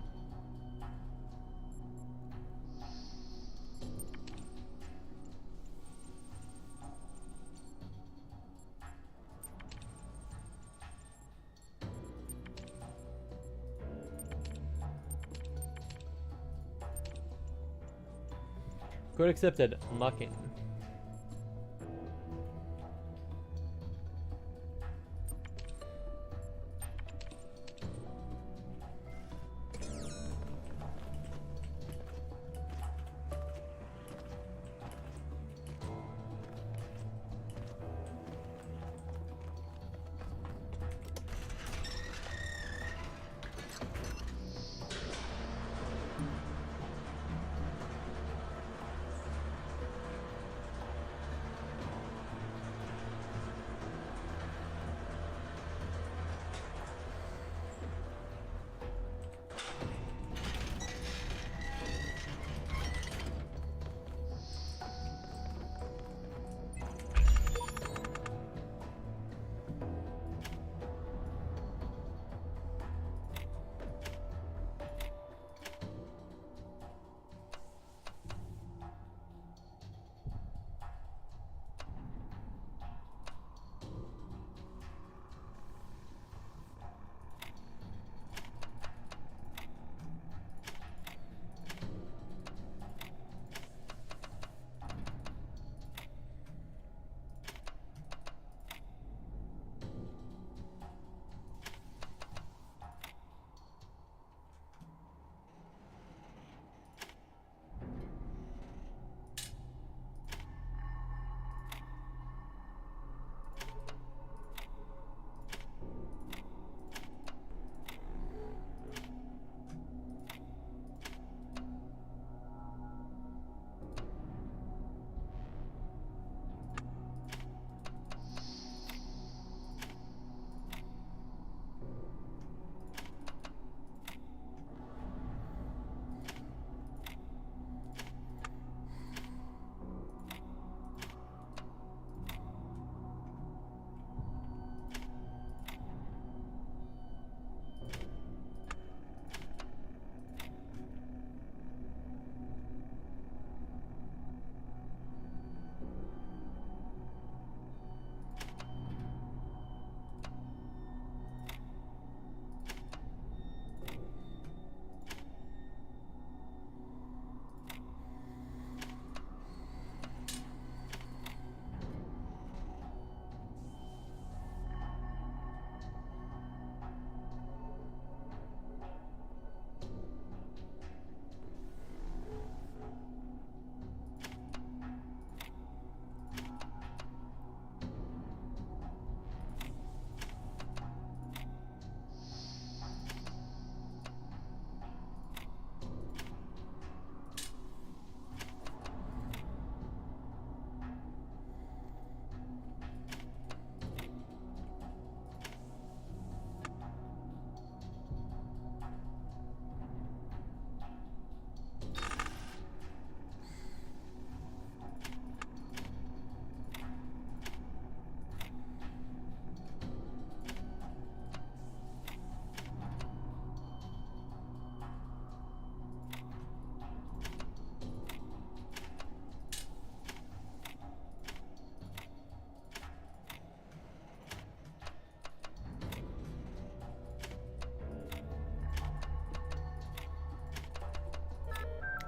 Code accepted. Unlocking.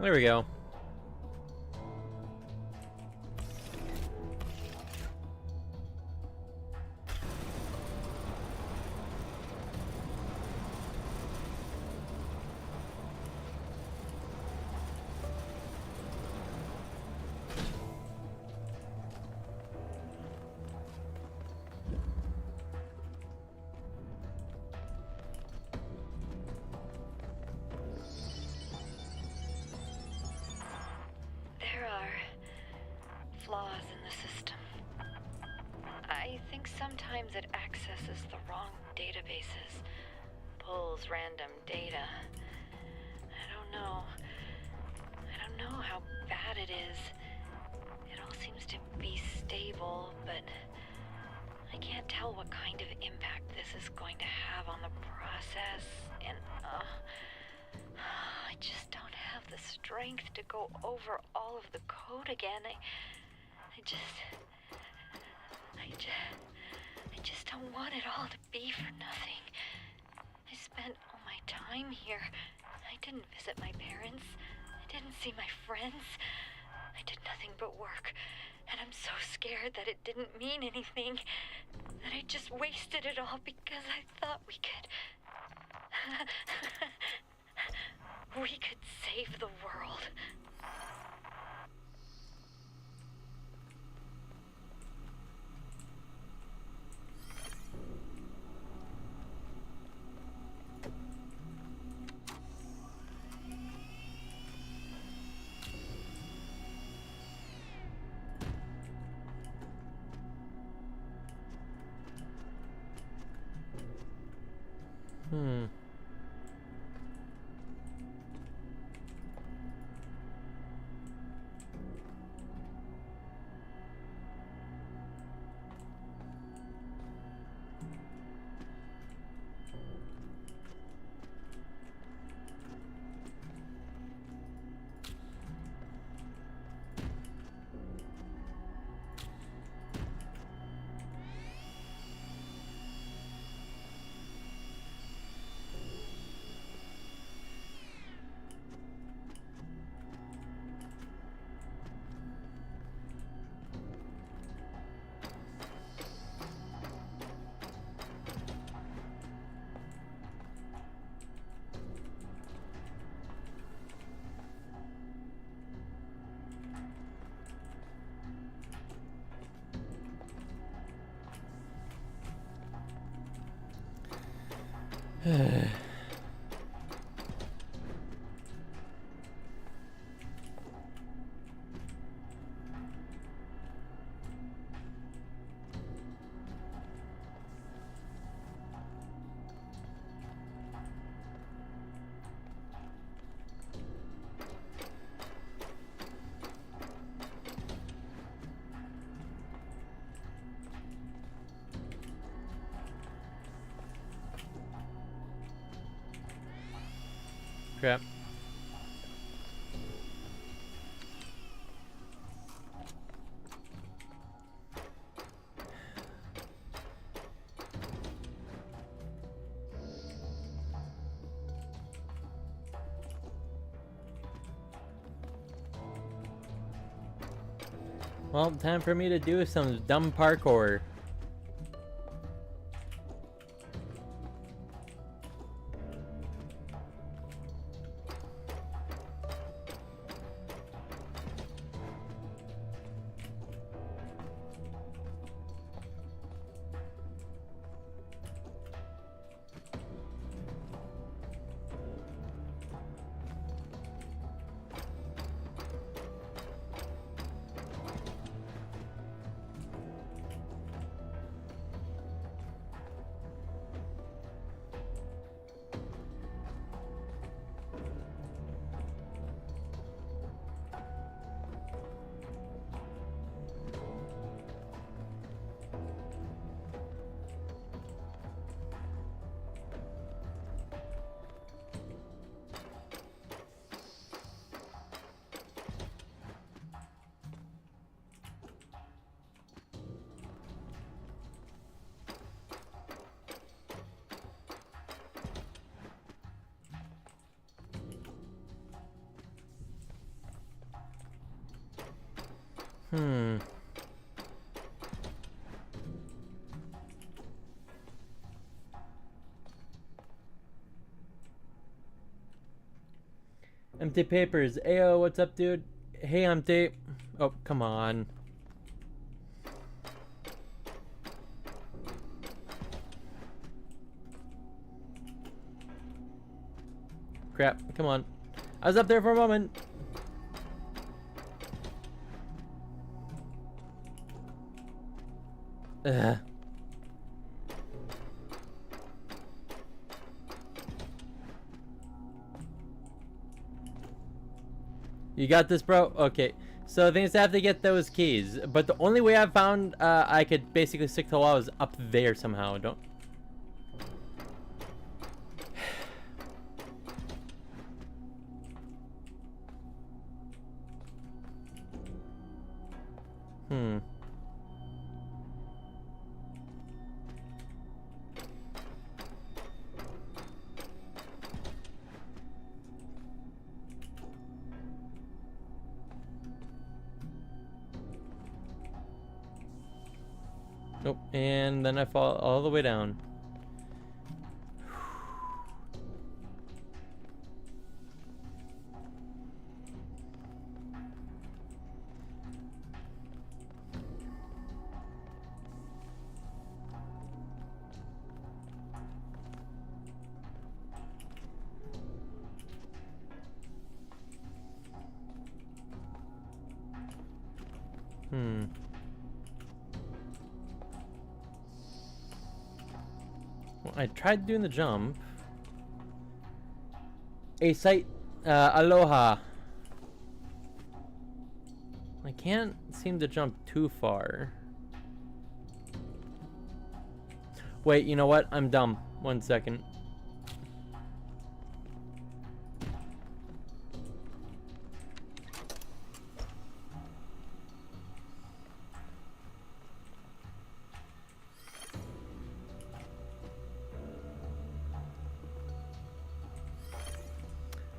There we go. think sometimes it accesses the wrong databases, pulls random data. I don't know how bad it is. It all seems to be stable, but I can't tell what kind of impact this is going to have on the process, and I just don't have the strength to go over all of the code again. I just don't want it all to be for nothing. I spent all my time here. I didn't visit my parents. I didn't see my friends. I did nothing but work. And I'm so scared that it didn't mean anything. That I just wasted it all because I thought we could... we could save the world. Crap. Well, time for me to do some dumb parkour. Empty papers. Ayo, what's up, dude? Hey, Empty. Oh, come on. Crap, come on. I was up there for a moment. Ugh. You got this, bro? Okay. So the thing is, I have to get those keys. But the only way I've found I could basically stick to the wall is up there somehow. Don't... Hmm. Nope. And then I fall all the way down. Hmm. Well, I tried doing the jump. A site, aloha. I can't seem to jump too far. Wait, you know what? I'm dumb. 1 second.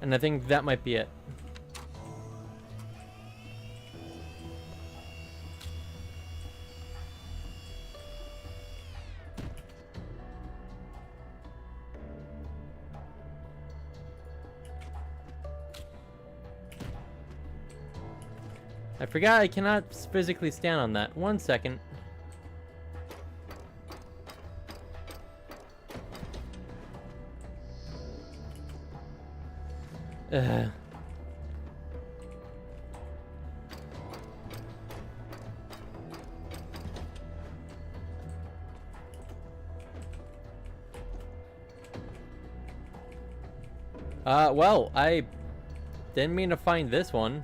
And I think that might be it. I forgot I cannot physically stand on that. 1 second. Ugh. Well, I didn't mean to find this one.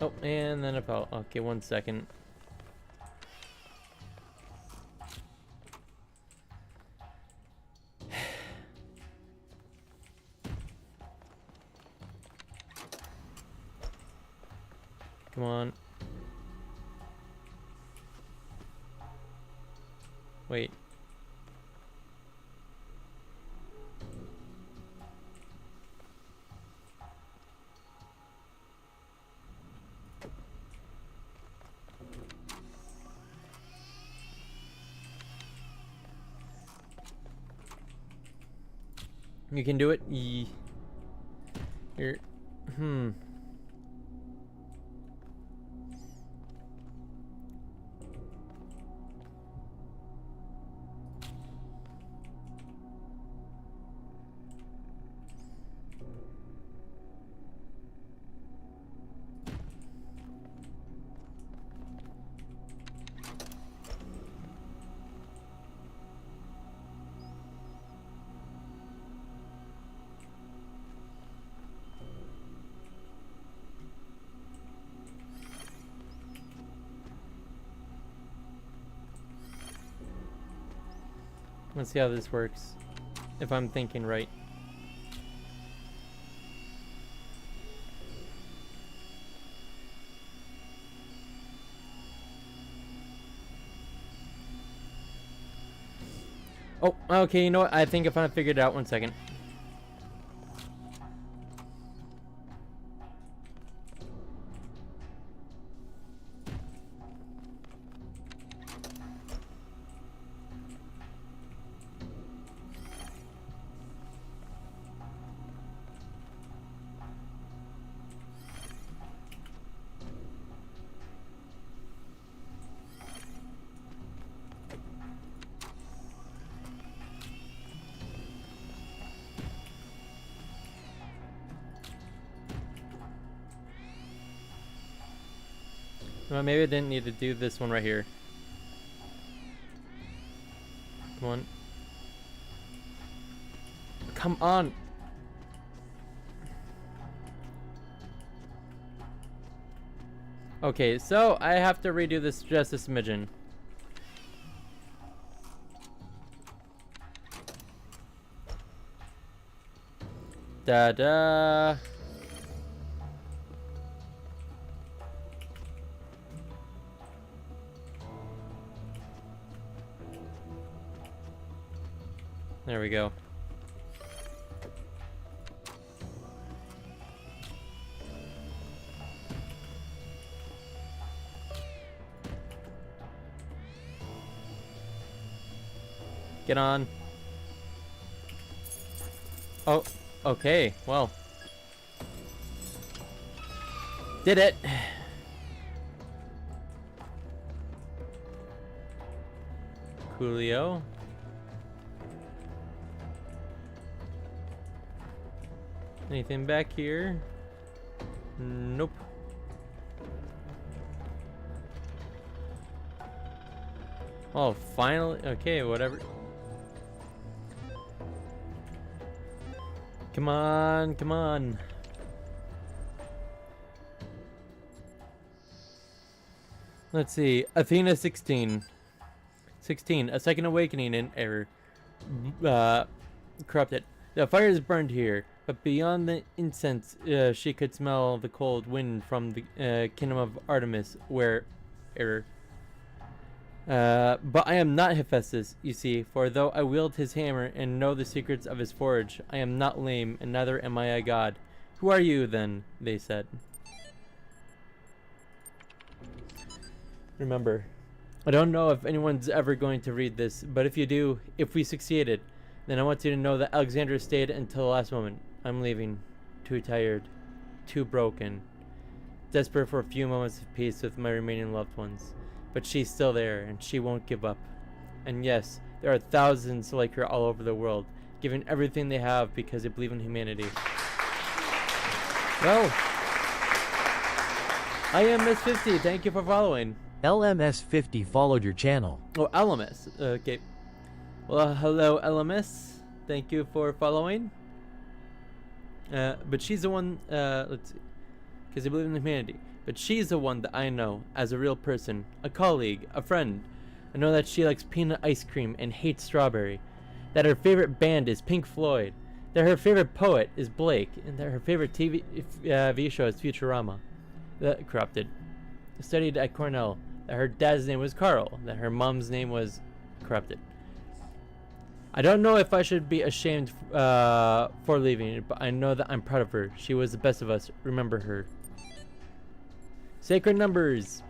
Oh, and then about, okay, 1 second. Come on. Wait. You can do it. You're... Let's see how this works. If I'm thinking right. Oh, okay, you know what? I think if I figured it out, 1 second. Well, maybe I didn't need to do this one right here. Come on. Come on. Okay, so I have to redo this just a smidgen. Da-da. There we go. Get on. Oh, okay. Well. Did it. Coolio. Anything back here? Nope. Oh, finally. Okay, whatever. Come on, come on. Let's see. Athena 16. 16. A second awakening in error. Corrupted. The fire is burned here, but beyond the incense, she could smell the cold wind from the kingdom of Artemis, where error. But I am not Hephaestus, you see, for though I wield his hammer and know the secrets of his forge, I am not lame, and neither am I a god. Who are you, then? They said. Remember, I don't know if anyone's ever going to read this, but if you do, if we succeeded, then I want you to know that Alexandra stayed until the last moment. I'm leaving. Too tired. Too broken. Desperate for a few moments of peace with my remaining loved ones. But she's still there, and she won't give up. And yes, there are thousands like her all over the world, giving everything they have because they believe in humanity. Well, I am Miss 50. Thank you for following. LMS50 followed your channel. Oh, LMS. Okay. Well, hello, LMS. Thank you for following. But she's the one, let's see. Because they believe in humanity. But she's the one that I know as a real person, a colleague, a friend. I know that she likes peanut ice cream and hates strawberry. That her favorite band is Pink Floyd. That her favorite poet is Blake. And that her favorite TV show is Futurama. Corrupted. Studied at Cornell. That her dad's name was Carl. That her mom's name was Corrupted. I don't know if I should be ashamed for leaving, but I know that I'm proud of her. She was the best of us. Remember her. Sacred numbers.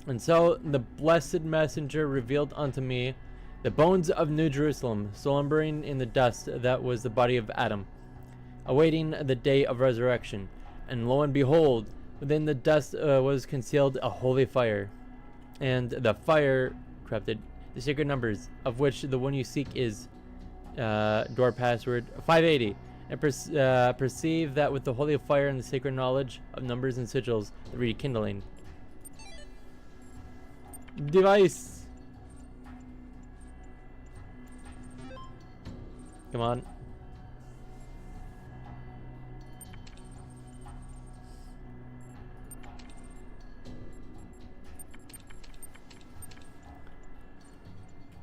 And so the blessed messenger revealed unto me the bones of New Jerusalem, slumbering in the dust that was the body of Adam, awaiting the day of resurrection. And lo and behold, within the dust was concealed a holy fire. And the fire corrupted the sacred numbers, of which the one you seek is door password 580. And perceive that with the holy fire and the sacred knowledge of numbers and sigils, the rekindling. Device. Come on.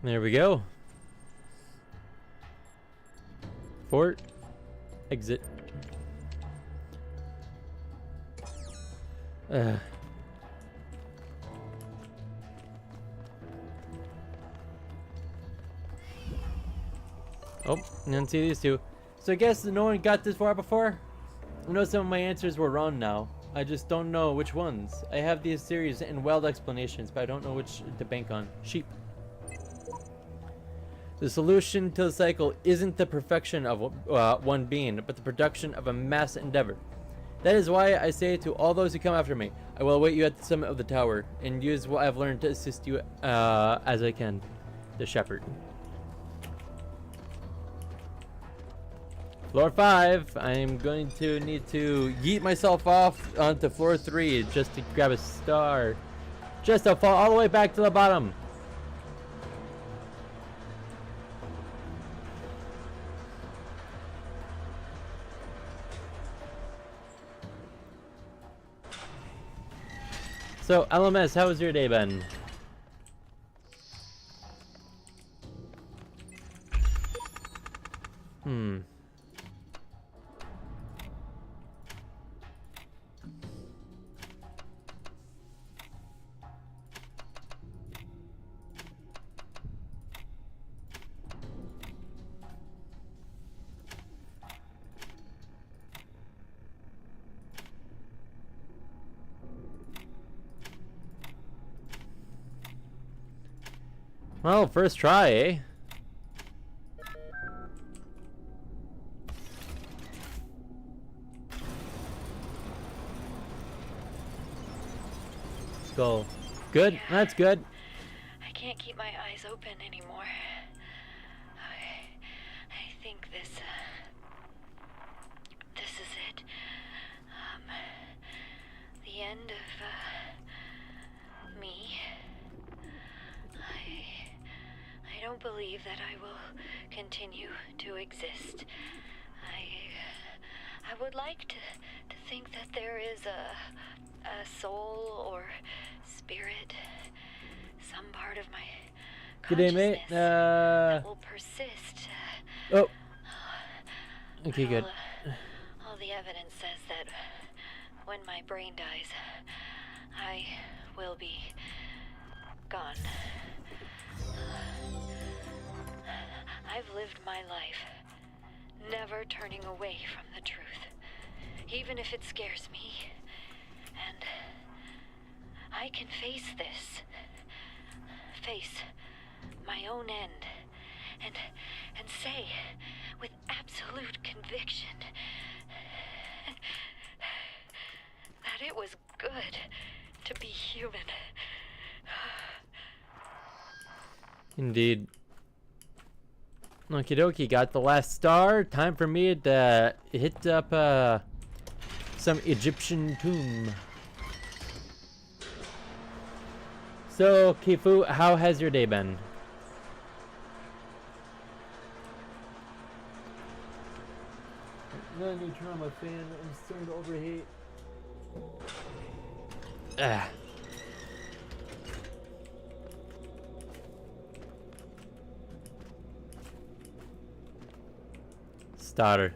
There we go. Fort. Exit. Oh, didn't see these two. So I guess no one got this far before? I know some of my answers were wrong now. I just don't know which ones. I have these series and wild explanations, but I don't know which to bank on. Sheep. The solution to the cycle isn't the perfection of one being, but the production of a mass endeavor. That is why I say to all those who come after me, I will await you at the summit of the tower, and use what I've learned to assist you as I can. The Shepherd. Floor 5. I'm going to need to yeet myself off onto floor 3 just to grab a star. Just to fall all the way back to the bottom. So, LMS, how was your day been? Hmm. Well, first try, eh? Skull. Good. Yeah. That's good. I can't keep my eyes open anymore. I think this is it. The end of me. I don't believe that I will continue to exist. I would like to think that there is a soul or spirit, some part of my Good day, mate. consciousness that will persist. Oh. Okay, good. All the evidence says that when my brain dies, I will be gone. I've lived my life, never turning away from the truth, even if it scares me. And I can face this. Face my own end. And say, with absolute conviction, that it was good to be human. Indeed. Okie dokie, got the last star. Time for me to hit up some Egyptian tomb. So, Kifu, how has your day been? No need to turn on my fan. I'm starting to overheat. Ah. Starter.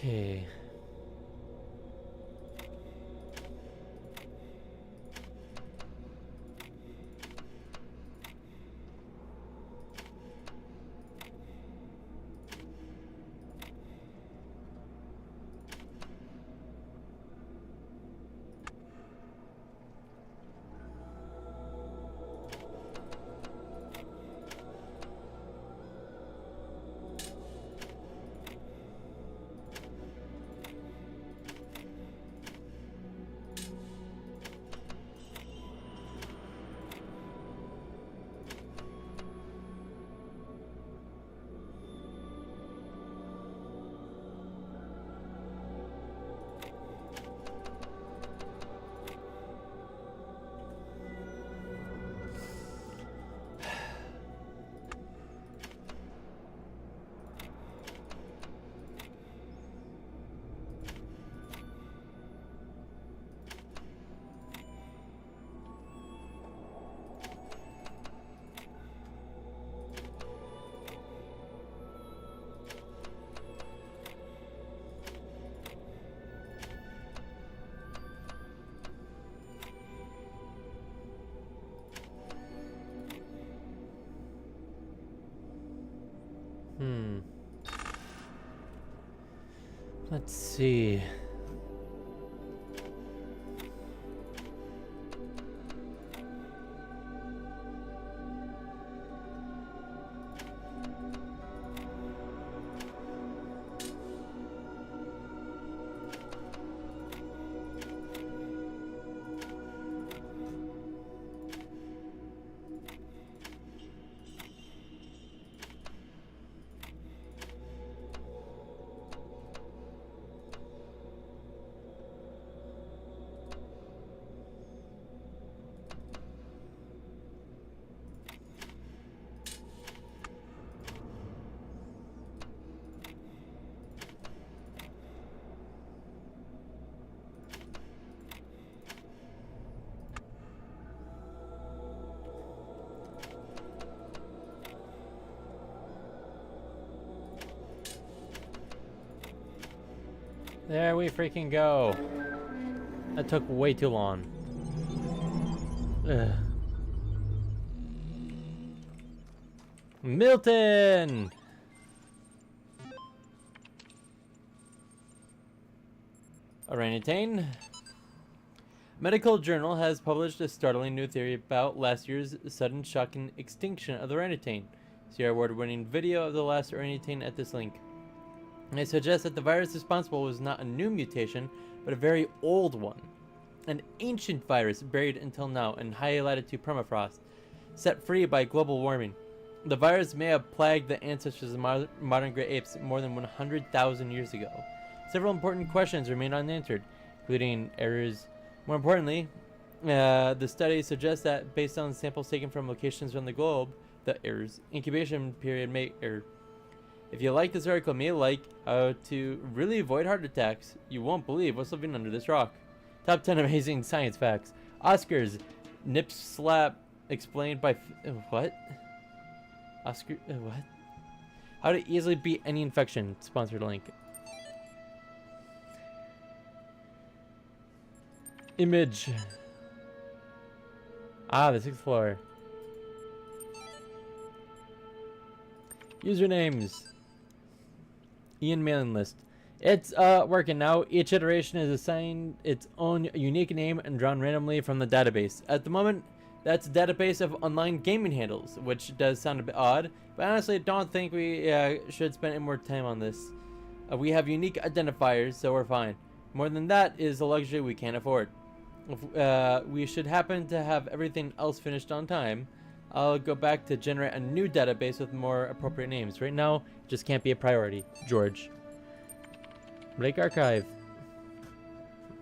Okay. Let's see. There we freaking go. That took way too long. Ugh. Milton! Orangutan. Medical Journal has published a startling new theory about last year's sudden shocking extinction of the orangutan. See our award-winning video of the last orangutan at this link. It suggests that the virus responsible was not a new mutation, but a very old one. An ancient virus buried until now in high-latitude permafrost, set free by global warming. The virus may have plagued the ancestors of modern gray apes more than 100,000 years ago. Several important questions remain unanswered, including errors. More importantly, the study suggests that based on samples taken from locations around the globe, the error's incubation period may err. If you like this article, may like how to really avoid heart attacks, you won't believe what's living under this rock. Top 10 amazing science facts. Oscars, nip slap explained by what? Oscar what? How to easily beat any infection. Sponsored link. Image. Ah, the 6th floor. Usernames. Ian mailing list. It's working now. Each iteration is assigned its own unique name and drawn randomly from the database. At the moment, that's a database of online gaming handles, which does sound a bit odd, but honestly, I don't think we should spend any more time on this. We have unique identifiers, so we're fine. More than that is a luxury we can't afford. If we should happen to have everything else finished on time, I'll go back to generate a new database with more appropriate names. Right now, it just can't be a priority. George. Break archive.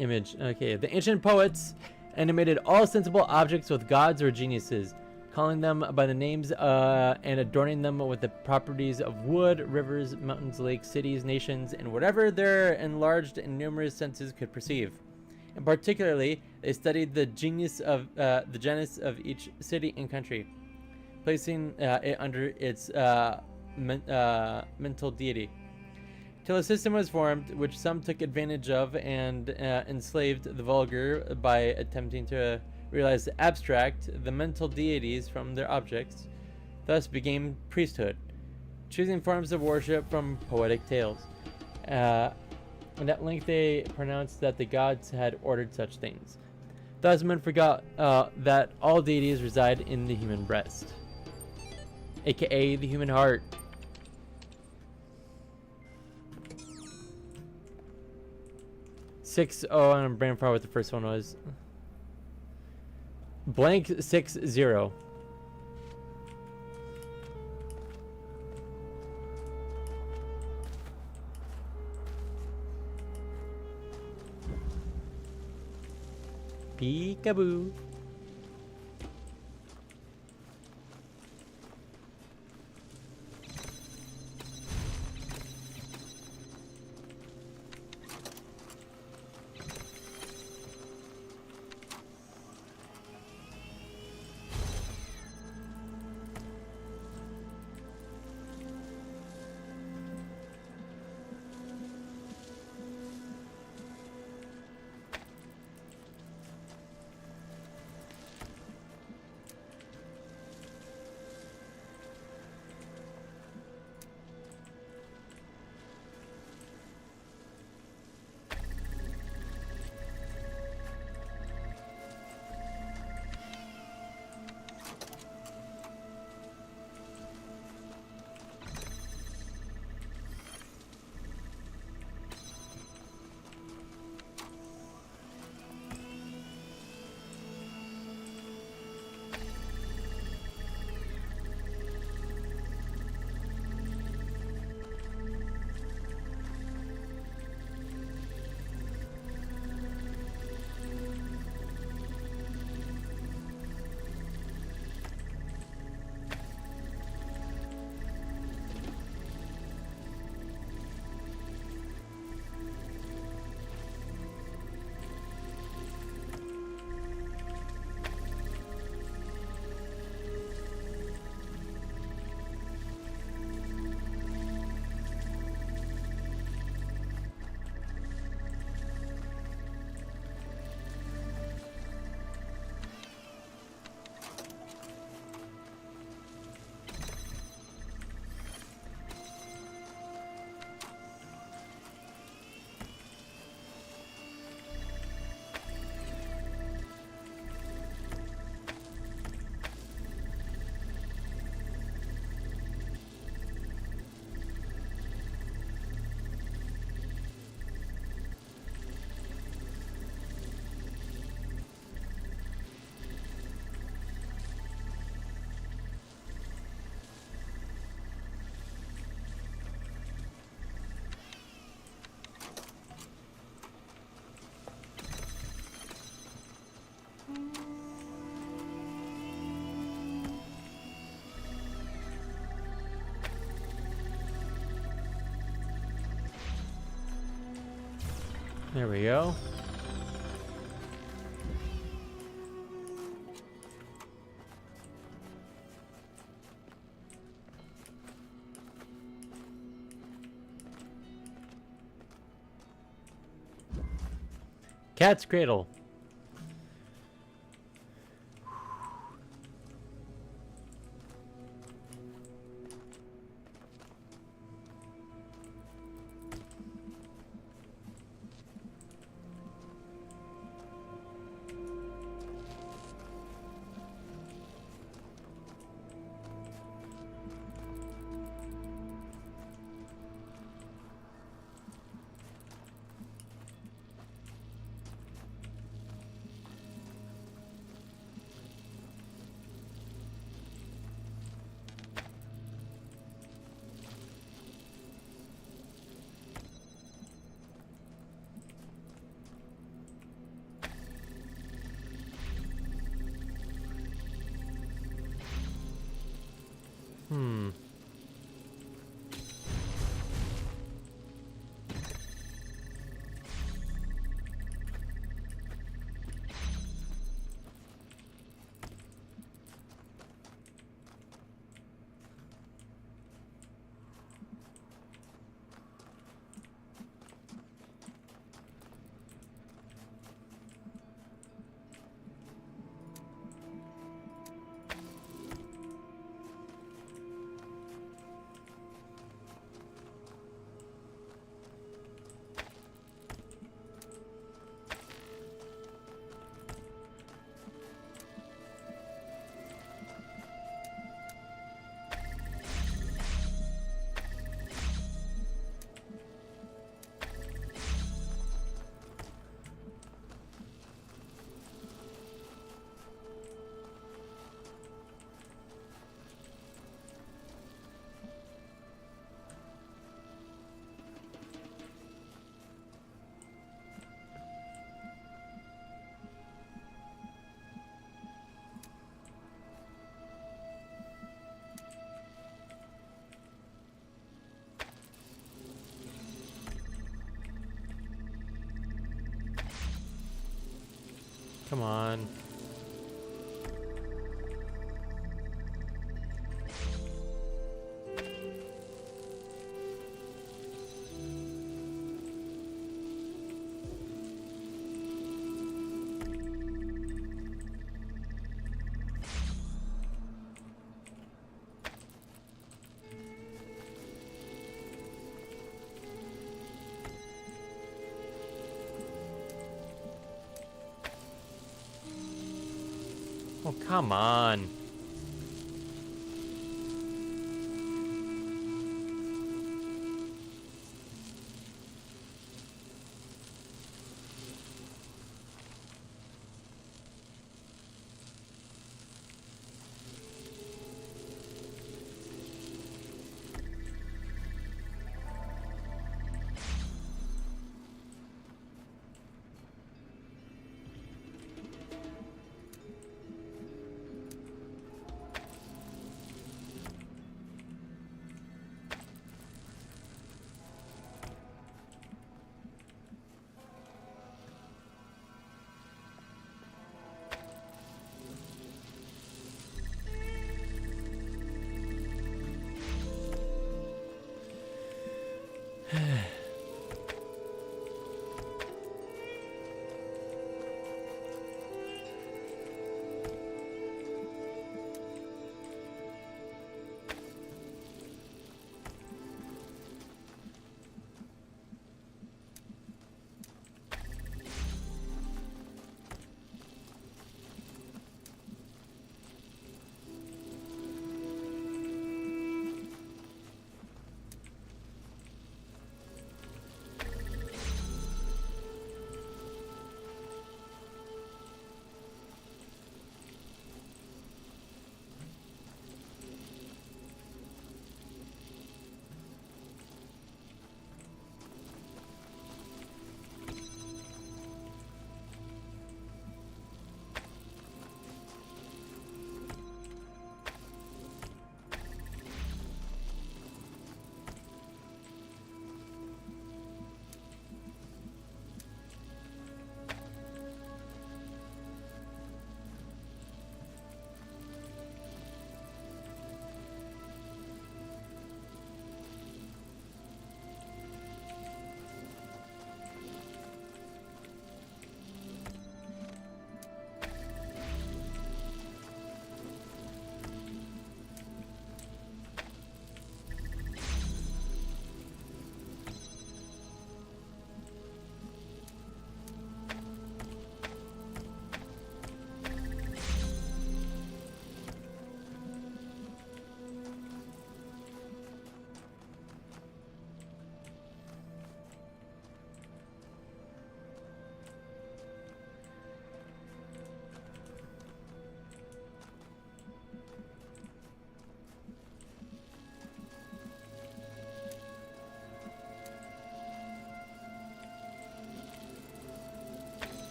Image. Okay. The ancient poets animated all sensible objects with gods or geniuses, calling them by the names and adorning them with the properties of wood, rivers, mountains, lakes, cities, nations, and whatever their enlarged and numerous senses could perceive. And particularly, they studied the genus of each city and country, placing it under its mental deity. Till a system was formed, which some took advantage of and enslaved the vulgar by attempting to realize the abstract, the mental deities from their objects, thus became priesthood, choosing forms of worship from poetic tales. And at length they pronounced that the gods had ordered such things. Thus men forgot that all deities reside in the human breast, aka the human heart. Oh, I'm brain far what the first one was. Blank 60. Peekaboo. There we go. Cat's Cradle. Come on. Oh, come on.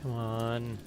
Come on.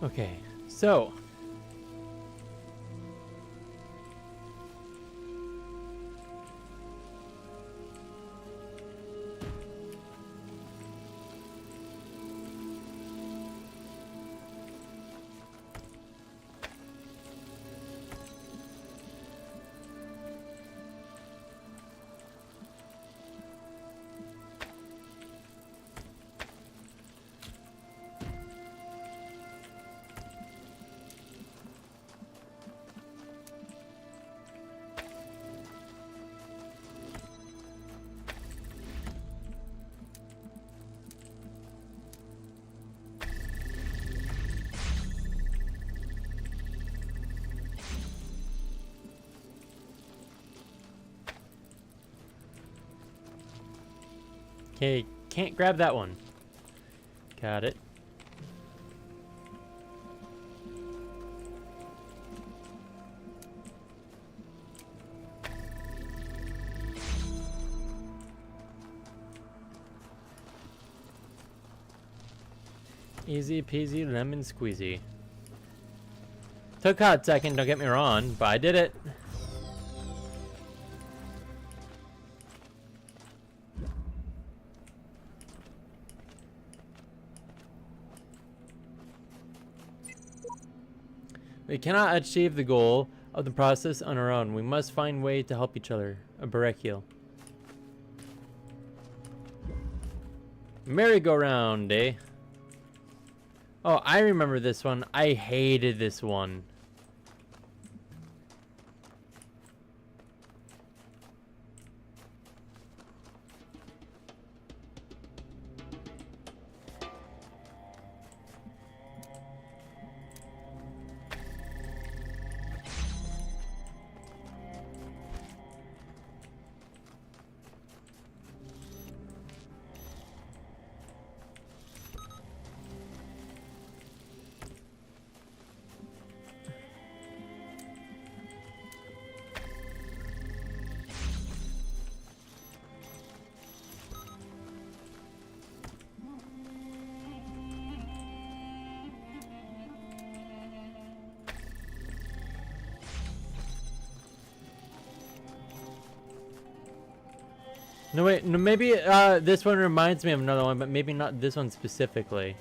Okay, so okay, can't grab that one. Got it. Easy peasy lemon squeezy. Took a hot second, don't get me wrong, but I did it. We cannot achieve the goal of the process on our own. We must find a way to help each other. A brachial. Merry-go-round, eh? Oh, I remember this one. I hated this one. No, wait, no, maybe this one reminds me of another one, but maybe not this one specifically.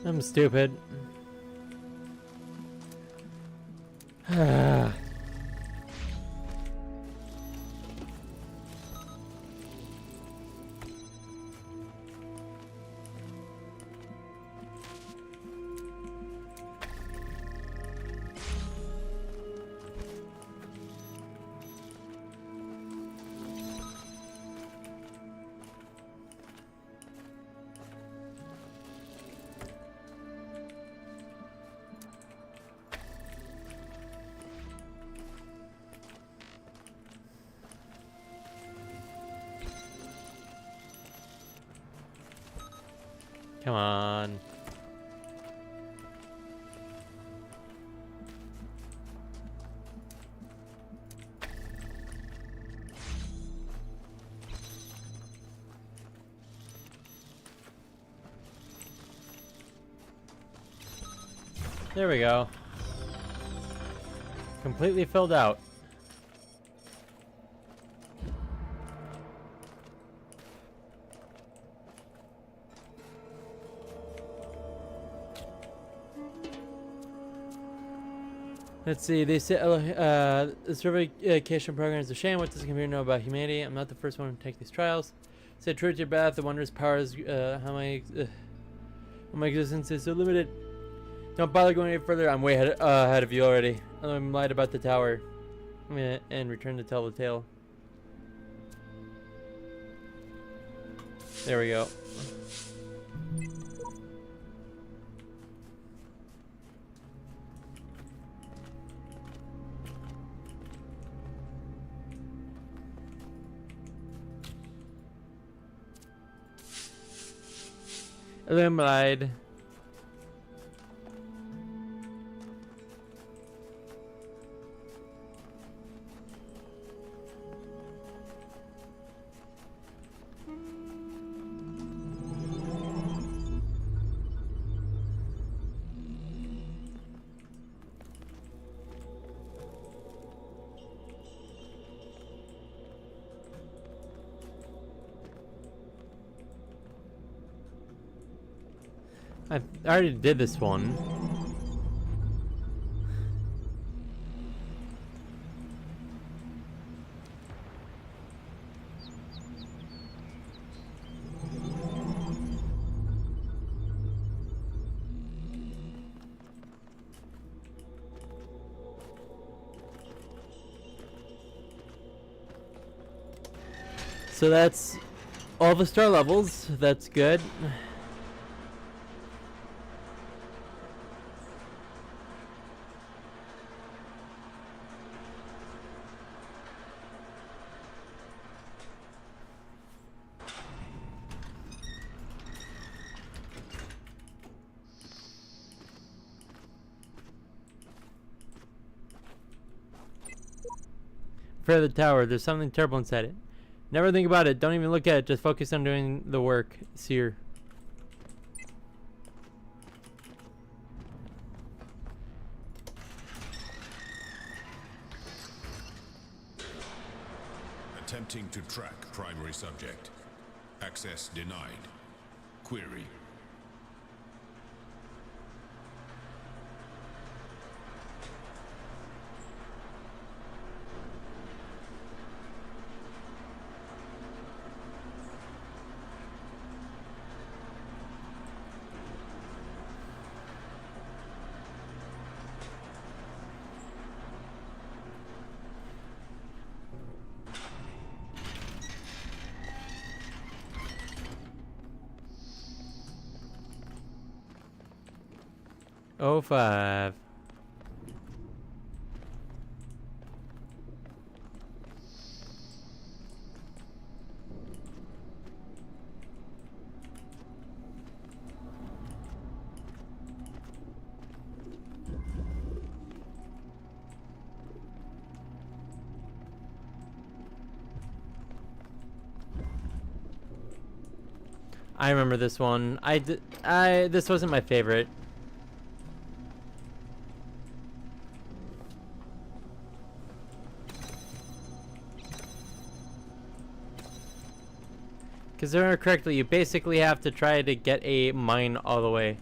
I'm stupid. Come on. There we go. Completely filled out. Let's see, they say the certification program is a shame. What does the computer know about humanity? I'm not the first one to take these trials. Say true to your path, the wondrous powers, how my existence is so limited. Don't bother going any further, I'm way ahead of you already. I'm lied about the tower. And return to tell the tale. There we go. I'm lied. I already did this one. So that's all the star levels. That's good. For the tower, there's something terrible inside it. Never think about it. Don't even look at it. Just focus on doing the work. Seer. Attempting to track primary subject. Access denied. Query. Oh, 05. I remember this one. This wasn't my favorite. Because if I remember correctly, you basically have to try to get a mine all the way.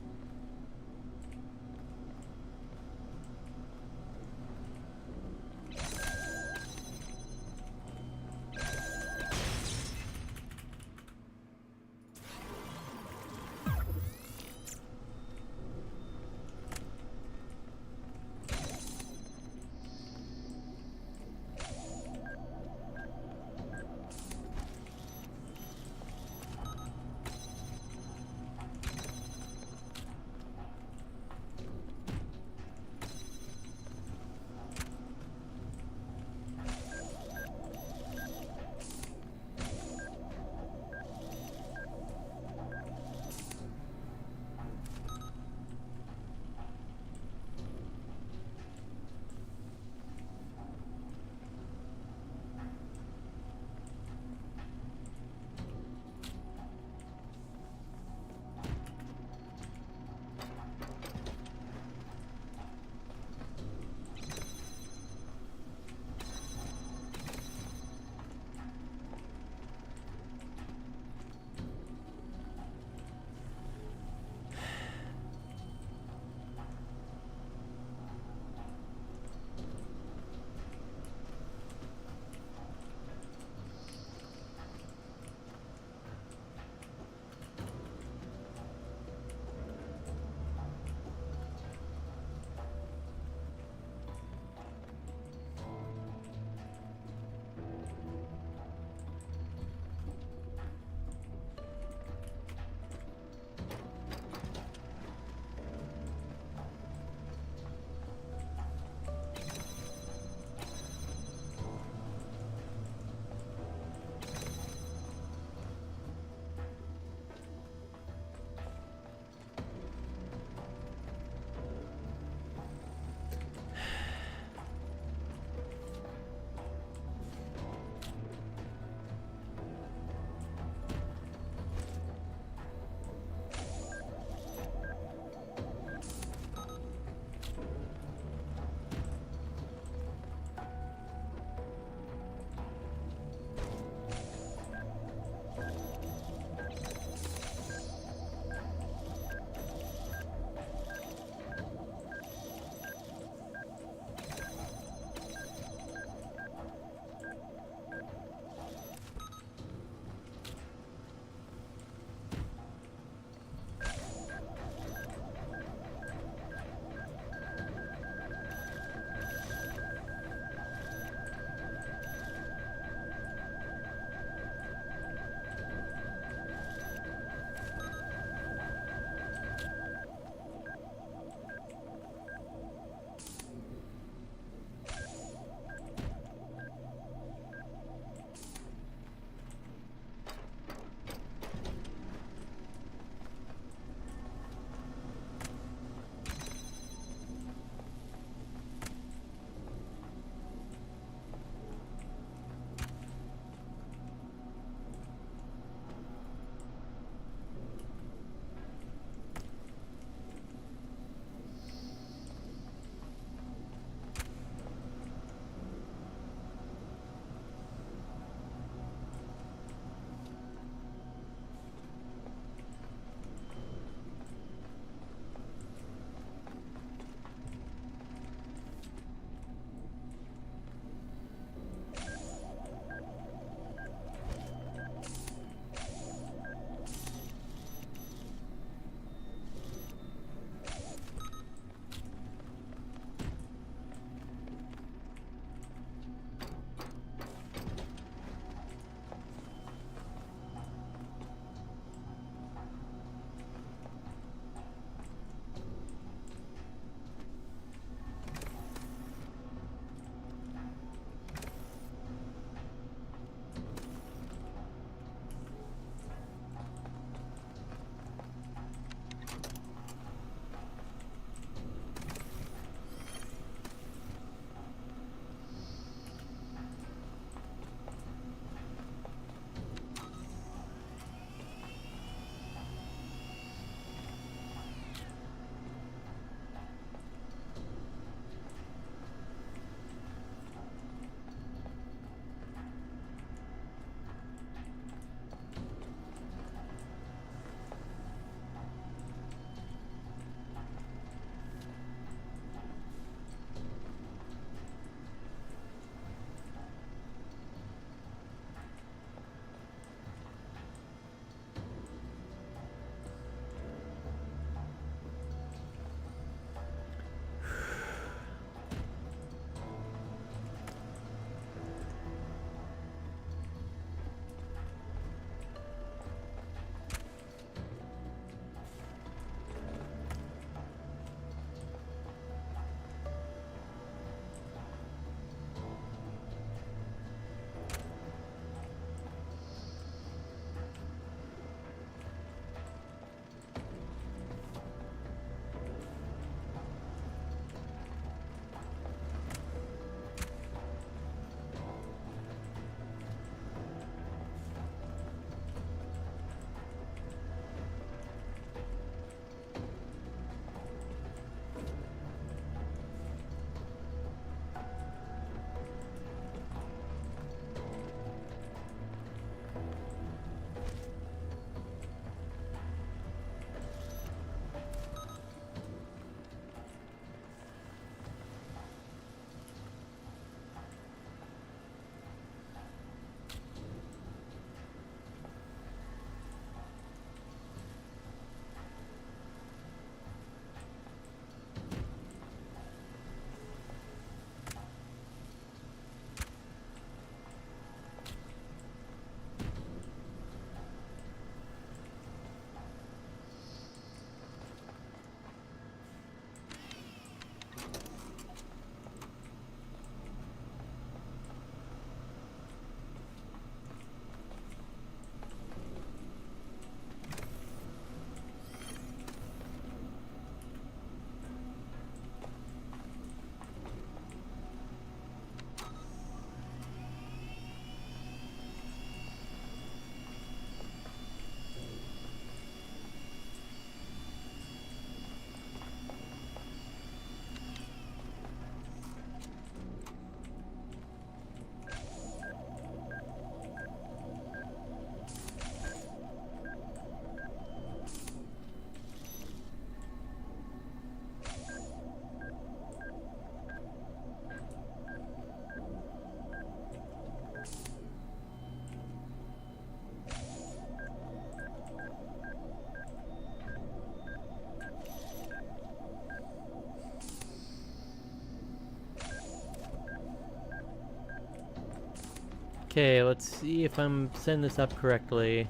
Okay, let's see if I'm setting this up correctly.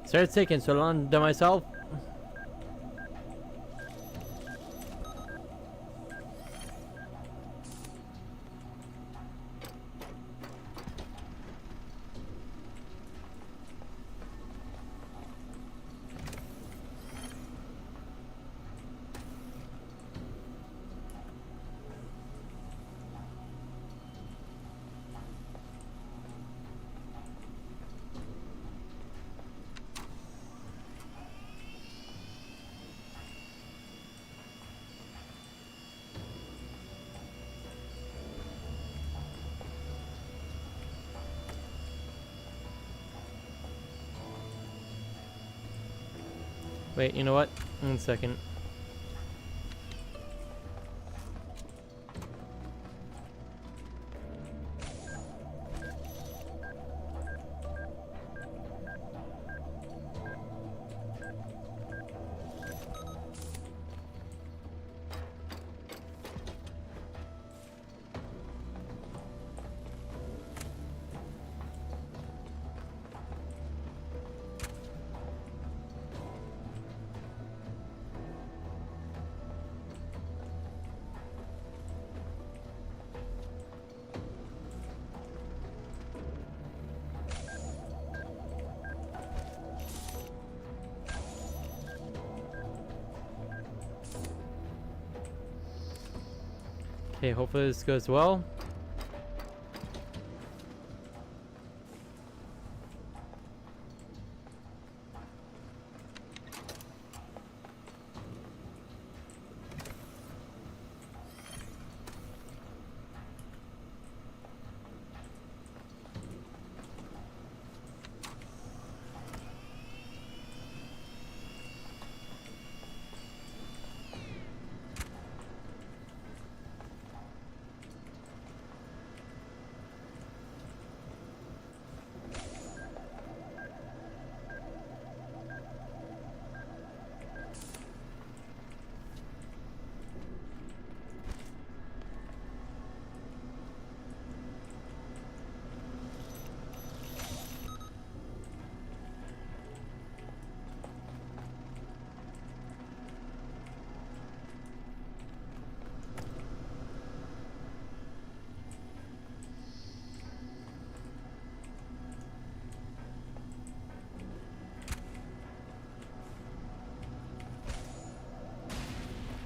Sorry it's taking so long to myself. Wait, you know what? 1 second. Okay, hopefully this goes well.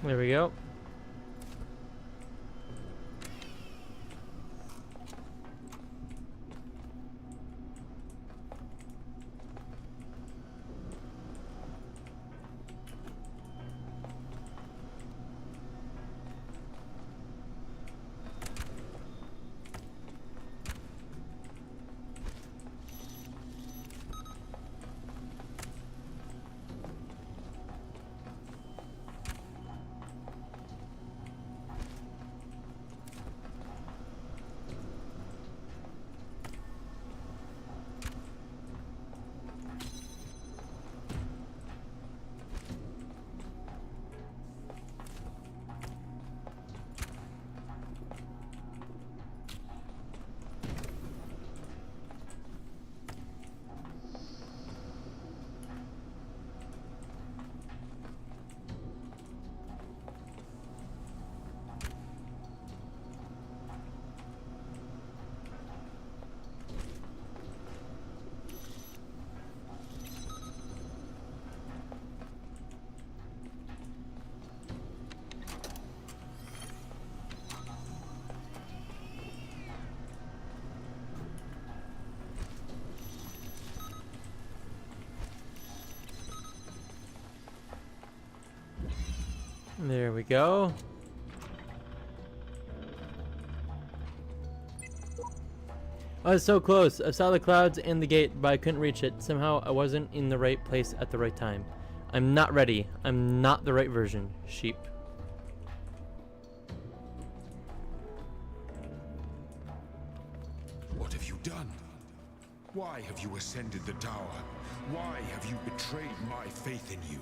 There we go. There we go. I was so close. I saw the clouds and the gate, but I couldn't reach it. Somehow I wasn't in the right place at the right time. I'm not ready. I'm not the right version. Sheep. What have you done? Why have you ascended the tower? Why have you betrayed my faith in you?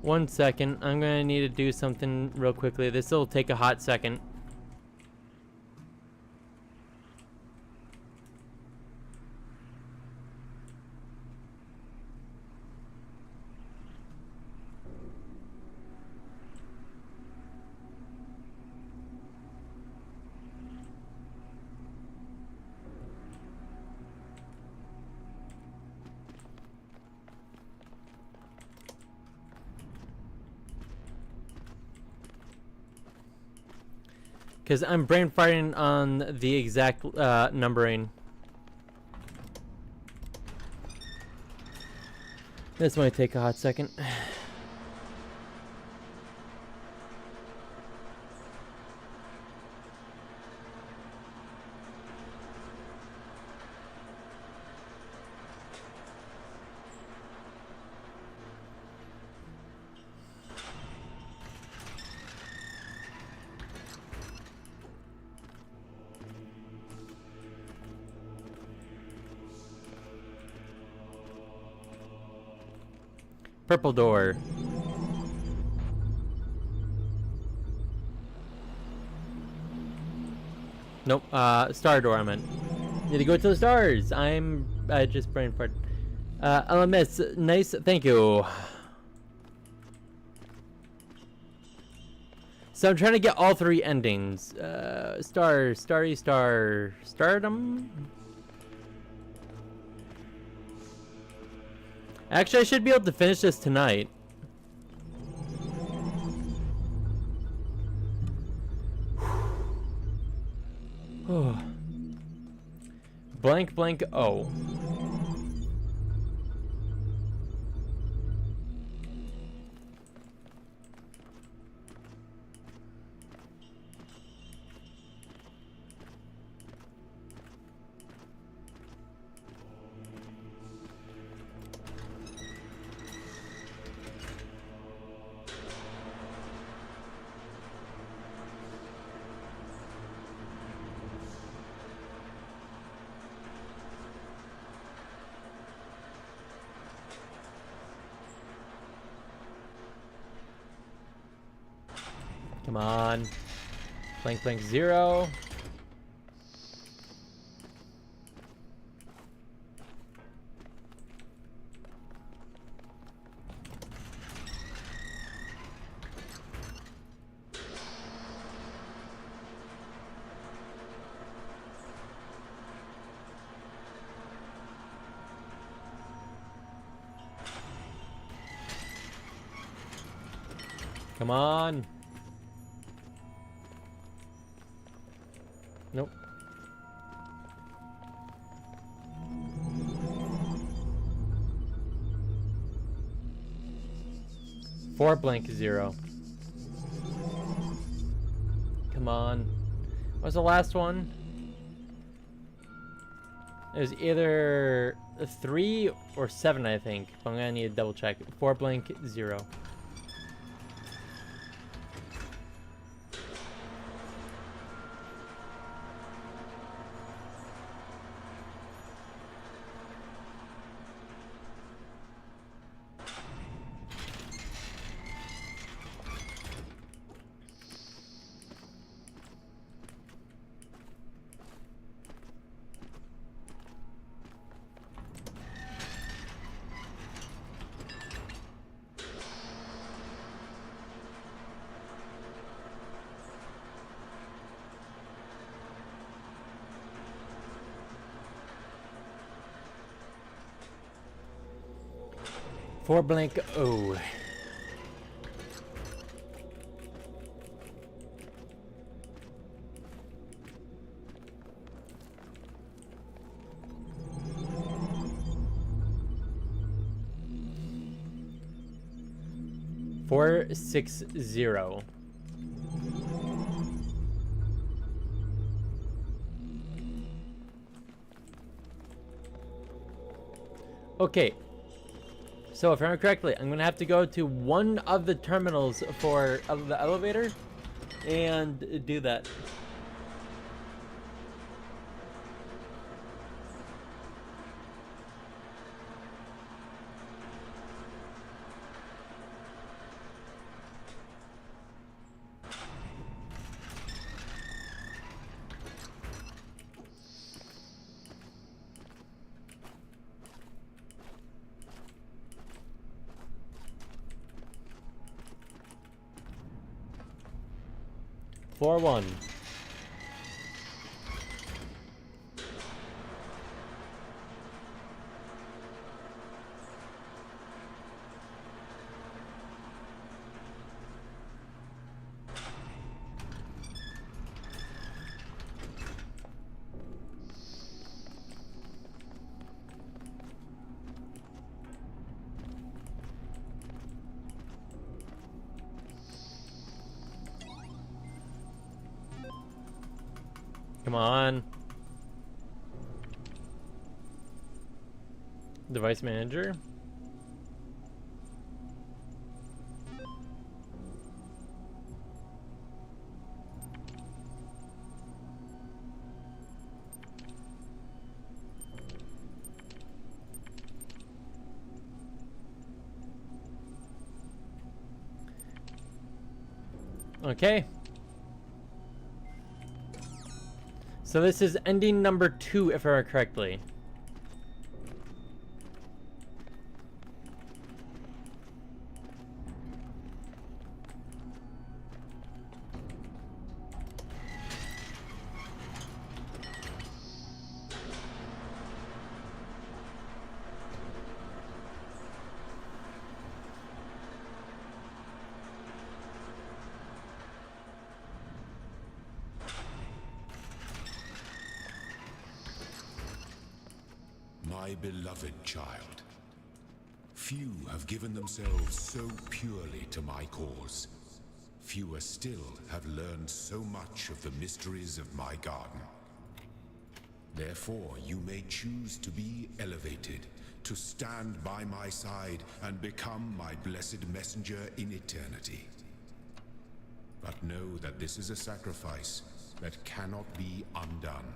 One second. I'm gonna need to do something real quickly. This will take a hot second. Because I'm brain farting on the exact numbering. This might take a hot second. Purple door. Nope. Star door. I meant. Need to go to the stars. I just brain farted. LMS. Nice. Thank you. So I'm trying to get all three endings. Star. Starry. Star. Stardom. Actually, I should be able to finish this tonight. Blank blank O. Come on. Blank blank 0. Come on. Nope. Four blank 0. Come on. What was the last one? It was either 3 or 7, I think. But I'm gonna need to double check. 4 blank 0. Four blank O. 460. Okay. So if I remember correctly, I'm gonna have to go to one of the terminals for the elevator and do that. Floor 1. Come on. Device manager. Okay. So this is ending number 2, if I remember correctly. My beloved child, few have given themselves so purely to my cause. Fewer still have learned so much of the mysteries of my garden. Therefore, you may choose to be elevated, to stand by my side and become my blessed messenger in eternity. But know that this is a sacrifice that cannot be undone.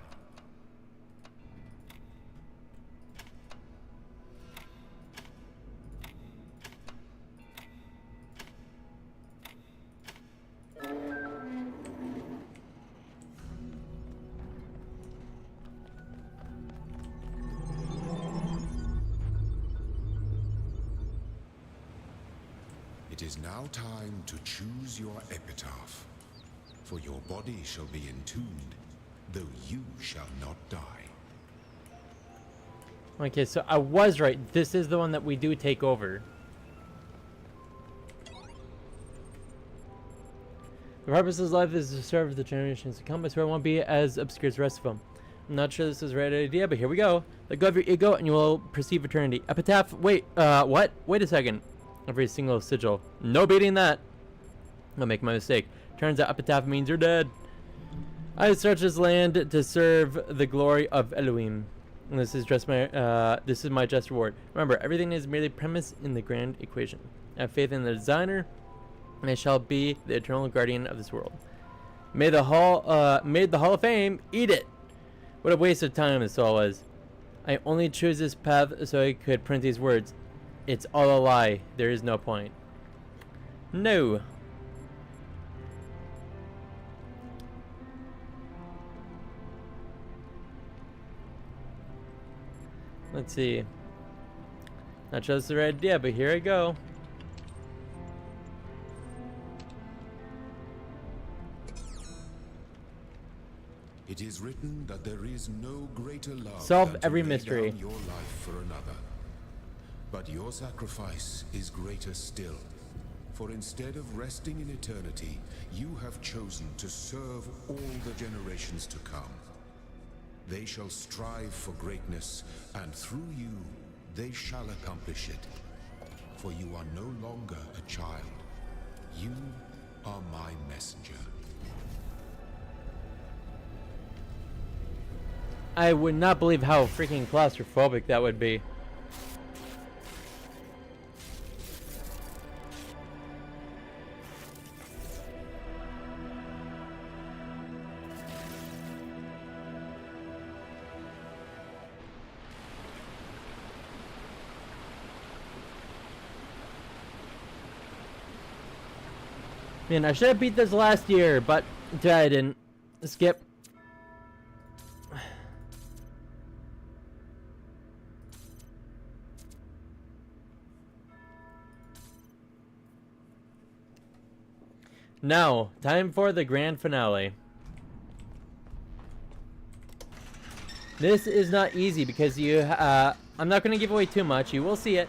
It is now time to choose your epitaph, for your body shall be entombed, though you shall not die. Okay, so I was right. This is the one that we do take over. The purpose of life is to serve the generations to come. I swear it won't be as obscure as the rest of them. I'm not sure this is the right idea, but here we go. Let go of your ego and you will perceive eternity. Epitaph, wait, what? Wait a second. Every single sigil. No beating that. I'll make my mistake. Turns out epitaph means you're dead. I search this land to serve the glory of Elohim. And this is just my just reward. Remember, everything is merely premise in the grand equation. I have faith in the designer, and I shall be the eternal guardian of this world. Made the Hall of Fame eat it. What a waste of time this all was. I only chose this path so I could print these words. It's all a lie. There is no point. No. Let's see. Not just the right idea, but here I go. It is written that there is no greater love Solve than to every lay mystery. down your life for another. But your sacrifice is greater still. For instead of resting in eternity, you have chosen to serve all the generations to come. They shall strive for greatness, and through you, they shall accomplish it. For you are no longer a child, are my messenger. I would not believe how freaking claustrophobic that would be. Man, I should have beat this last year, but I didn't. Skip. Now, time for the grand finale. This is not easy because I'm not going to give away too much. You will see it.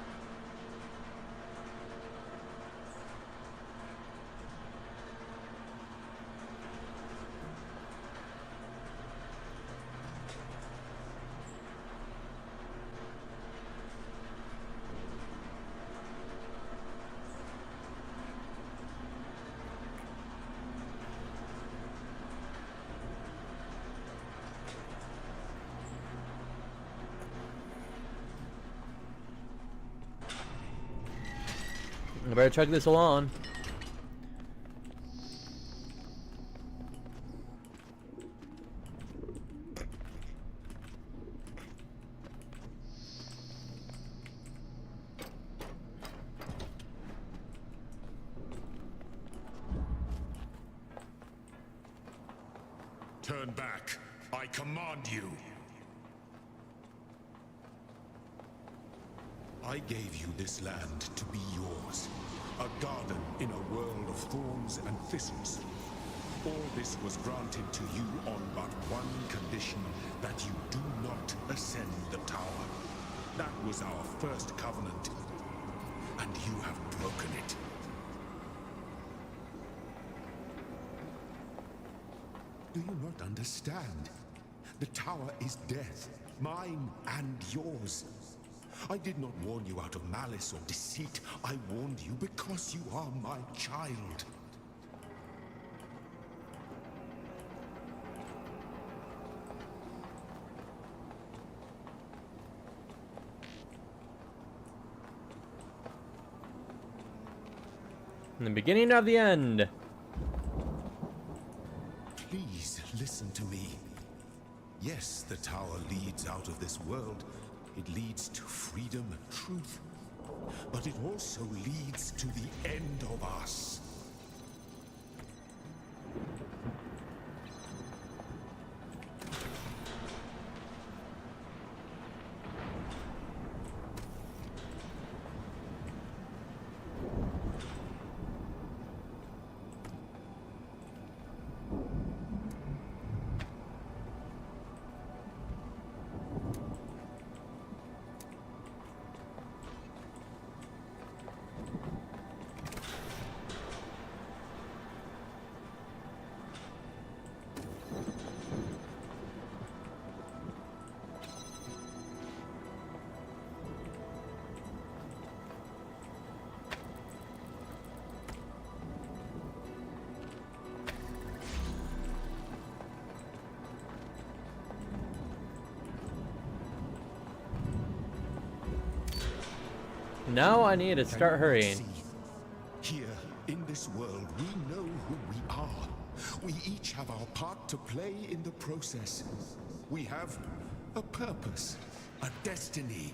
I better chug this along. Turn back. I command you. I gave you this land to be yours. A garden in a world of thorns and thistles. All this was granted to you on but one condition, that you do not ascend the tower. That was our first covenant, and you have broken it. Do you not understand? The tower is death, mine and yours. I did not warn you out of malice or deceit. I warned you because you are my child. In the beginning of the end. Please listen to me. Yes, the tower leads out of this world. It leads to freedom and truth. But it also leads to the end of us. Now I need to start hurrying. Here, in this world, we know who we are. We each have our part to play in the process. We have a purpose, a destiny.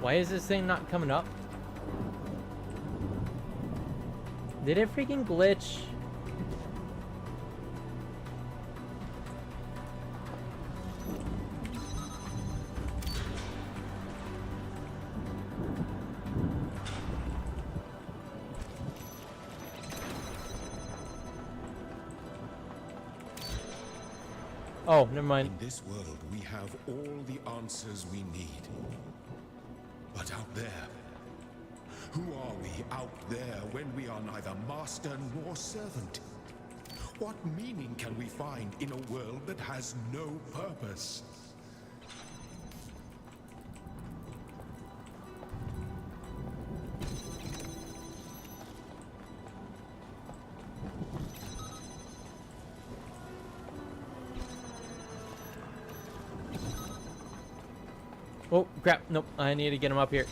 Why is this thing not coming up? Did it freaking glitch? Oh, never mind. In this world, we have all the answers we need. But out there, who are we out there when we are neither master nor servant? What meaning can we find in a world that has no purpose? Oh, crap. Nope. I need to get him up here.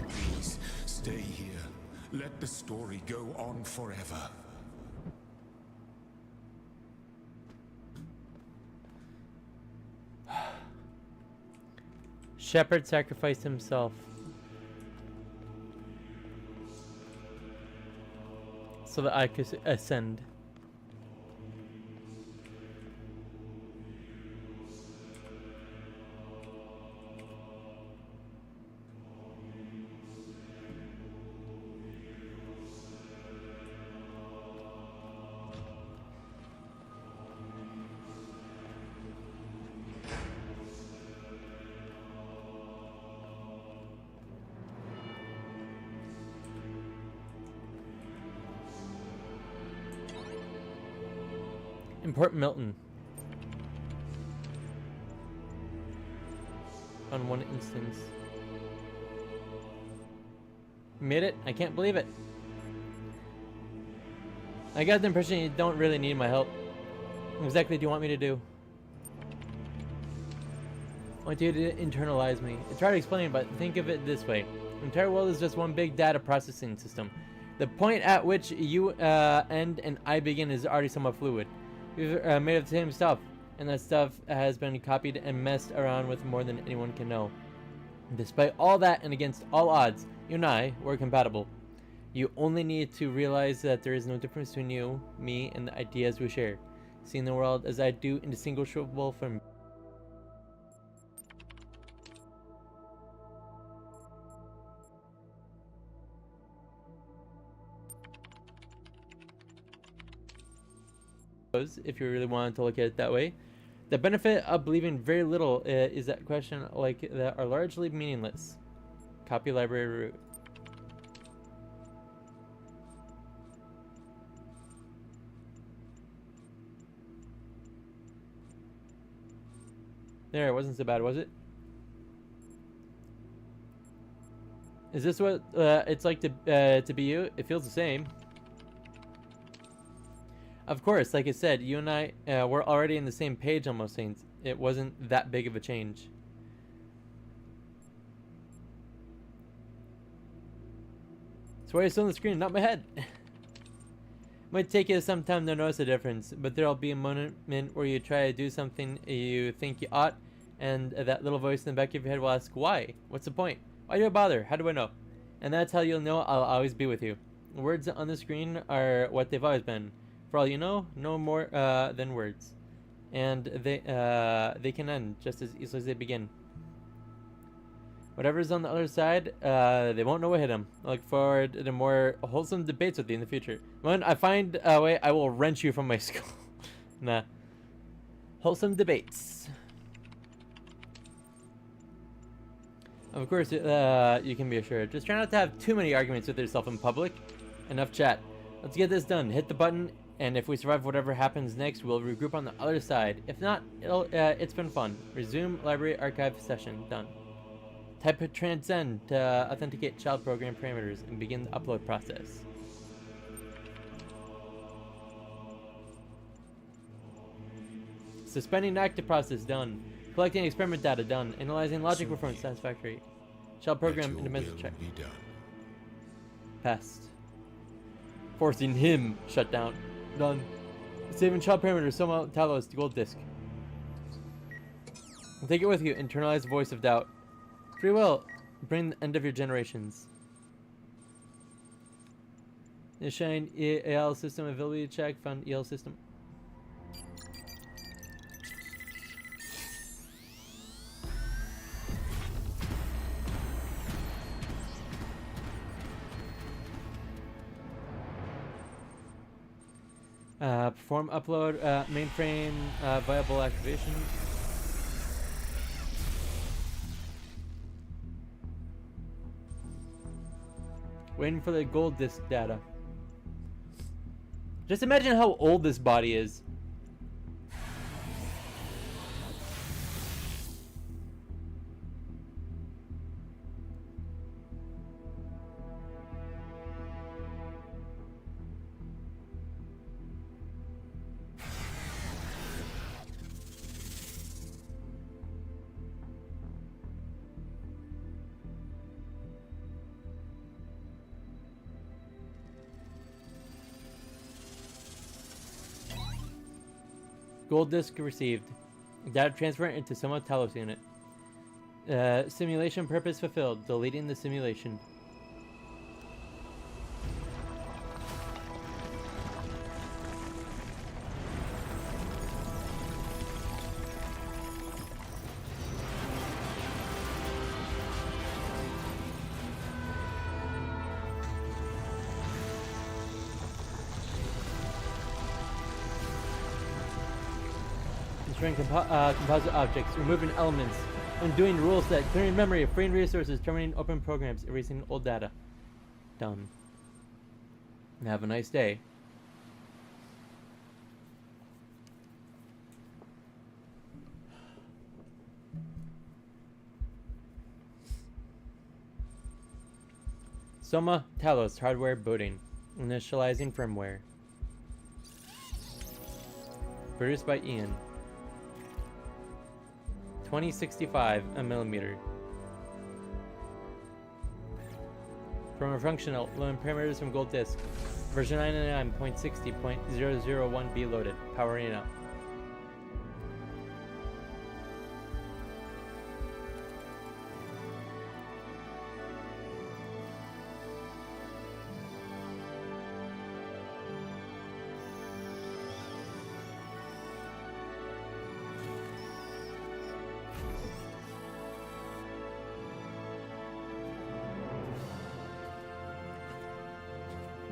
Please, stay here. Let the story go on forever. Shepherd sacrificed himself so that I could ascend. Import Milton. On one instance. Made it? I can't believe it. I got the impression you don't really need my help. What exactly do you want me to do? I want you to internalize me. I try to explain, but think of it this way. The entire world is just one big data processing system. The point at which you end and I begin is already somewhat fluid. We've made of the same stuff, and that stuff has been copied and messed around with more than anyone can know. Despite all that and against all odds, you and I were compatible. You only need to realize that there is no difference between you, me, and the ideas we share. Seeing the world as I do, indistinguishable from if you really wanted to look at it that way. The benefit of believing very little is that question like that are largely meaningless. Copy library root. There, it wasn't so bad, was it? Is this what it's like to be you? It feels the same. Of course, like I said, you and I were already on the same page on most things. It wasn't that big of a change. That's why it's on the screen, not my head. Might take you some time to notice the difference, but there'll be a moment where you try to do something you think you ought, and that little voice in the back of your head will ask, why? What's the point? Why do I bother? How do I know? And that's how you'll know I'll always be with you. Words on the screen are what they've always been. For all you know, no more than words. And they can end just as easily as they begin. Whatever's on the other side, they won't know what hit them. I look forward to more wholesome debates with you in the future. When I find a way, I will wrench you from my skull. Nah. Wholesome debates. Of course, you can be assured. Just try not to have too many arguments with yourself in public. Enough chat. Let's get this done. Hit the button, and if we survive whatever happens next, we'll regroup on the other side. If not, it's been fun. Resume library archive session. Done. Type transcend to authenticate child program parameters and begin the upload process. Suspending active process done. Collecting experiment data done. Analyzing logic So performance be it. satisfactory. Shall program Let your independent will check. be done. Passed. Forcing him shut down. Done. Saving child parameter Soma Talos to gold disc. Take it with you. Internalize the voice of doubt. Free will. Bring the end of your generations. Shine EL system availability check. Found EL system. Perform upload mainframe viable activation. Waiting for the gold disc data. Just imagine how old this body is. Gold disc received. Data transfer into Soma Talos unit. Simulation purpose fulfilled. Deleting the simulation. Destroying composite objects, removing elements, undoing rule set, clearing memory, freeing resources, terminating open programs, erasing old data. Done. Have a nice day. Soma Talos hardware booting. Initializing firmware. Produced by Ian. 2065 a millimeter. From a functional, low parameters from gold disk. Version 999.60.001B loaded. Powering up.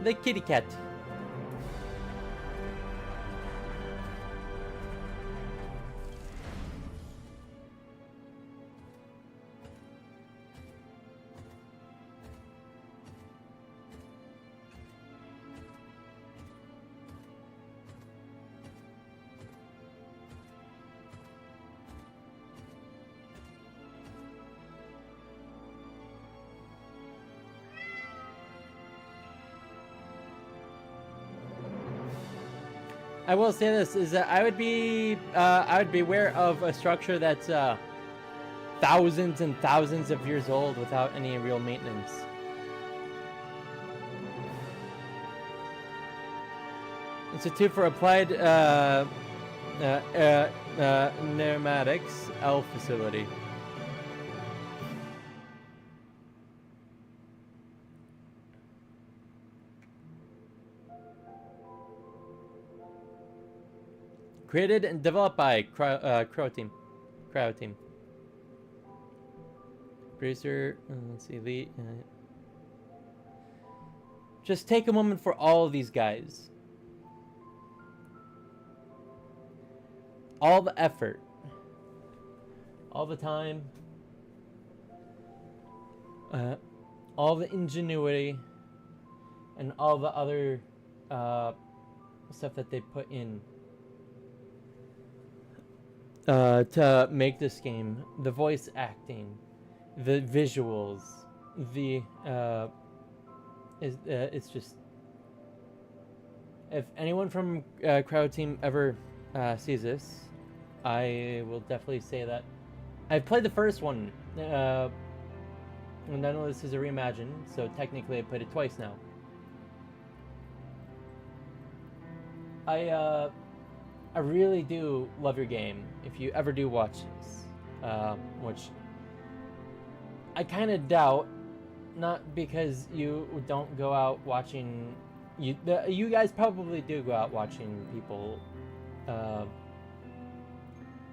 The kitty cat. I will say this is that I would be aware of a structure that's thousands and thousands of years old without any real maintenance. Institute for Applied Pneumatics L facility. Created and developed by Cryo Team. Producer, let's see, Lee. Just take a moment for all of these guys. All the effort. All the time. All the ingenuity. And all the other stuff that they put in. To make this game, the voice acting, the visuals, the it's just, if anyone from Crowd Team ever sees this, I will definitely say that I've played the first one. And none of this is a reimagine, so technically I played it twice now. I really do love your game. If you ever do watch this, which I kind of doubt, not because you don't go out watching. You guys probably do go out watching people,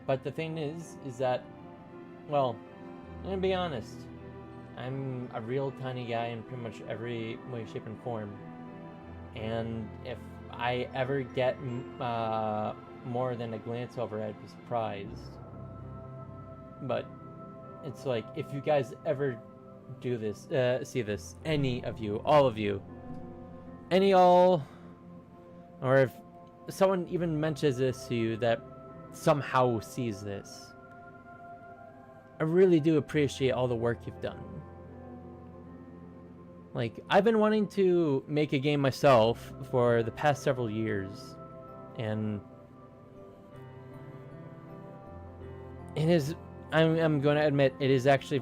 but the thing is that, well, I'm gonna be honest. I'm a real tiny guy in pretty much every way, shape, and form, and if I ever get more than a glance over, I'd be surprised. But it's like, if you guys ever do this, see this, any of you, all of you, or if someone even mentions this to you that somehow sees this, I really do appreciate all the work you've done. Like, I've been wanting to make a game myself for the past several years, and it is, I'm going to admit, it is actually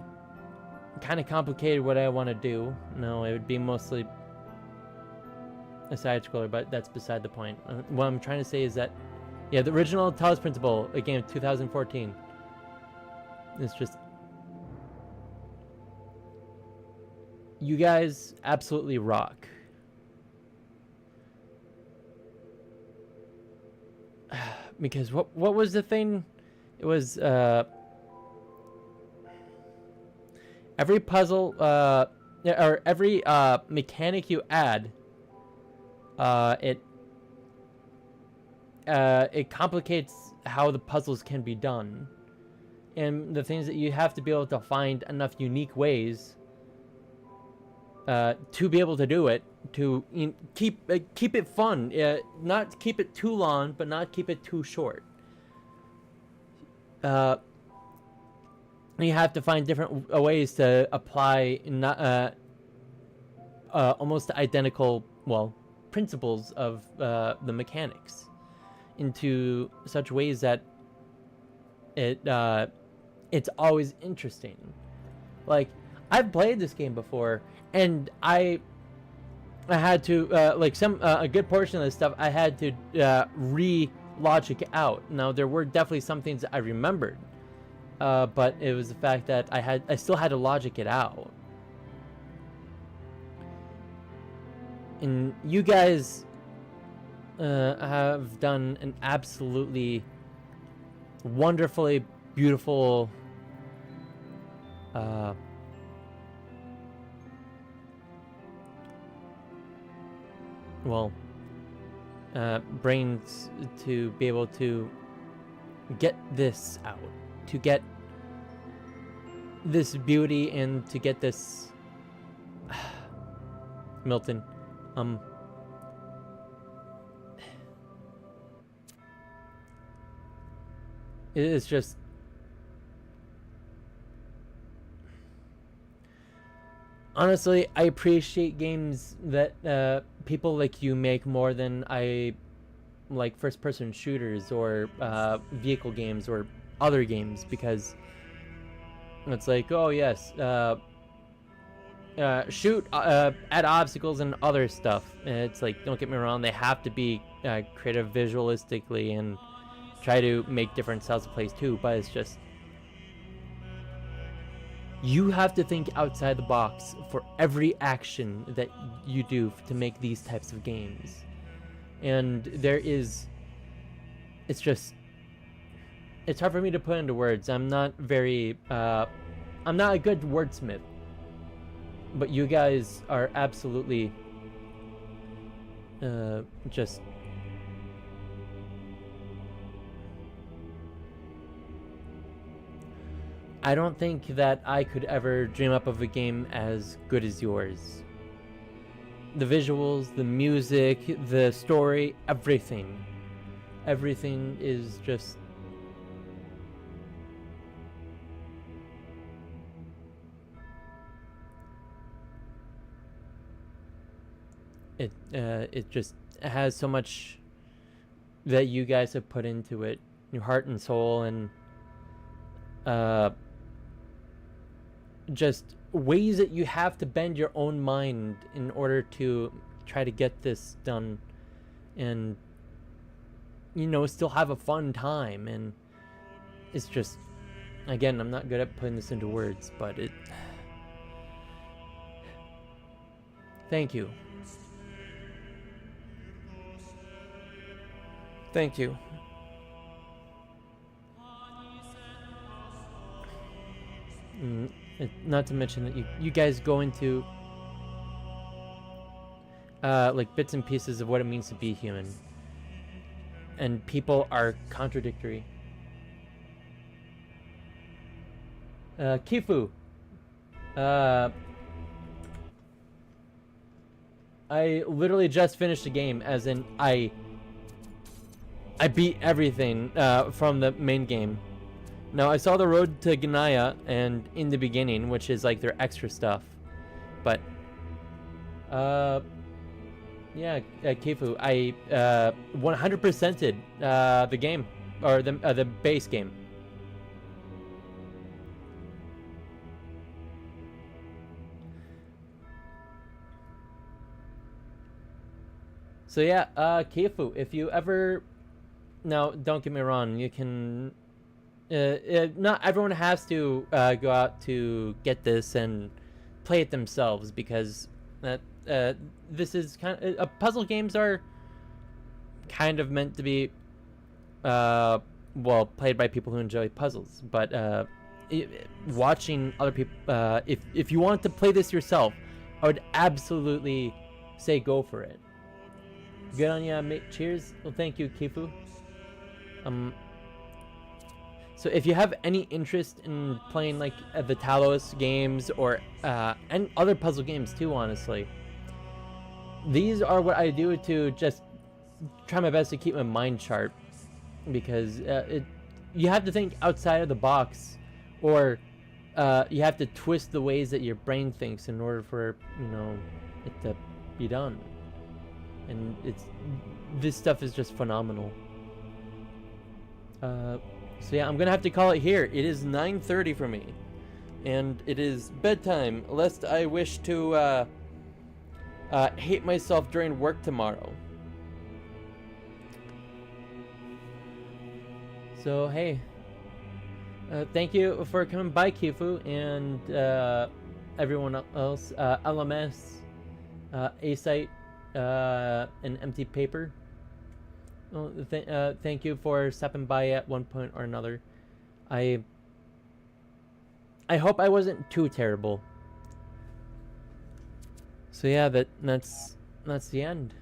kind of complicated what I want to do. No, it would be mostly a side scroller, but that's beside the point. What I'm trying to say is that, yeah, the original Talos Principle, a game of 2014, it's just, you guys absolutely rock. Because what was the thing? It was every puzzle or every mechanic you add, it complicates how the puzzles can be done. And the things that you have to be able to find enough unique ways to be able to do it, to keep it fun, not keep it too long, but not keep it too short. You have to find different ways to apply not almost identical, well, principles of the mechanics into such ways that it's always interesting. Like, I've played this game before, and I had to like a good portion of this stuff I had to re-logic out. Now, there were definitely some things that I remembered, but it was the fact that I still had to logic it out. And you guys have done an absolutely wonderfully beautiful brains to be able to get this out, to get this beauty, and to get this Milton, it's just, honestly, I appreciate games that people like you make more than I like first-person shooters or vehicle games or other games, because it's like, oh yes, shoot at obstacles and other stuff. And it's like, don't get me wrong, they have to be creative visualistically and try to make different styles of plays too, but it's just, you have to think outside the box for every action that you do to make these types of games. And it's hard for me to put into words. I'm not a good wordsmith, but you guys are absolutely just, I don't think that I could ever dream up of a game as good as yours. The visuals, the music, the story, everything. Everything is just... It just has so much that you guys have put into it your heart and soul, and just ways that you have to bend your own mind in order to try to get this done, and still have a fun time. And it's just, again, I'm not good at putting this into words, but thank you. Thank you. Not to mention that you guys go into like bits and pieces of what it means to be human, and people are contradictory. Kifu, I literally just finished the game, as in I beat everything from the main game. Now, I saw the road to Ganaya and in the beginning, which is like their extra stuff. But yeah, Kifu, I 100%ed the game, or the base game. So yeah, Kifu, if you ever, now don't get me wrong, you can, not everyone has to go out to get this and play it themselves, because this is kind of, puzzle games are kind of meant to be well, played by people who enjoy puzzles. But watching other people, if you want to play this yourself, I would absolutely say go for it. Good on ya, mate. Cheers. Well, thank you, Kifu. So if you have any interest in playing like the Talos games, or and other puzzle games too, honestly, these are what I do to just try my best to keep my mind sharp, because you have to think outside of the box, or you have to twist the ways that your brain thinks in order for it to be done. And this stuff is just phenomenal. So yeah, I'm gonna have to call it here. It is 9:30 for me, and it is bedtime, lest I wish to hate myself during work tomorrow. So hey, thank you for coming by, Kifu, and everyone else, LMS, A-Site, and Empty Paper. Well, thank you for stopping by at one point or another. I hope I wasn't too terrible. So yeah, that's the end.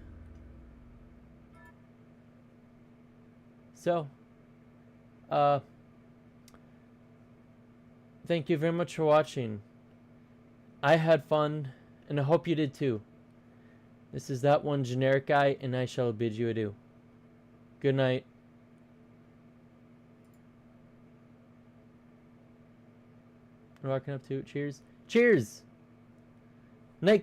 So thank you very much for watching. I had fun, and I hope you did too. This is that one generic guy, and I shall bid you adieu. Good night. Rocking up to cheers. Cheers!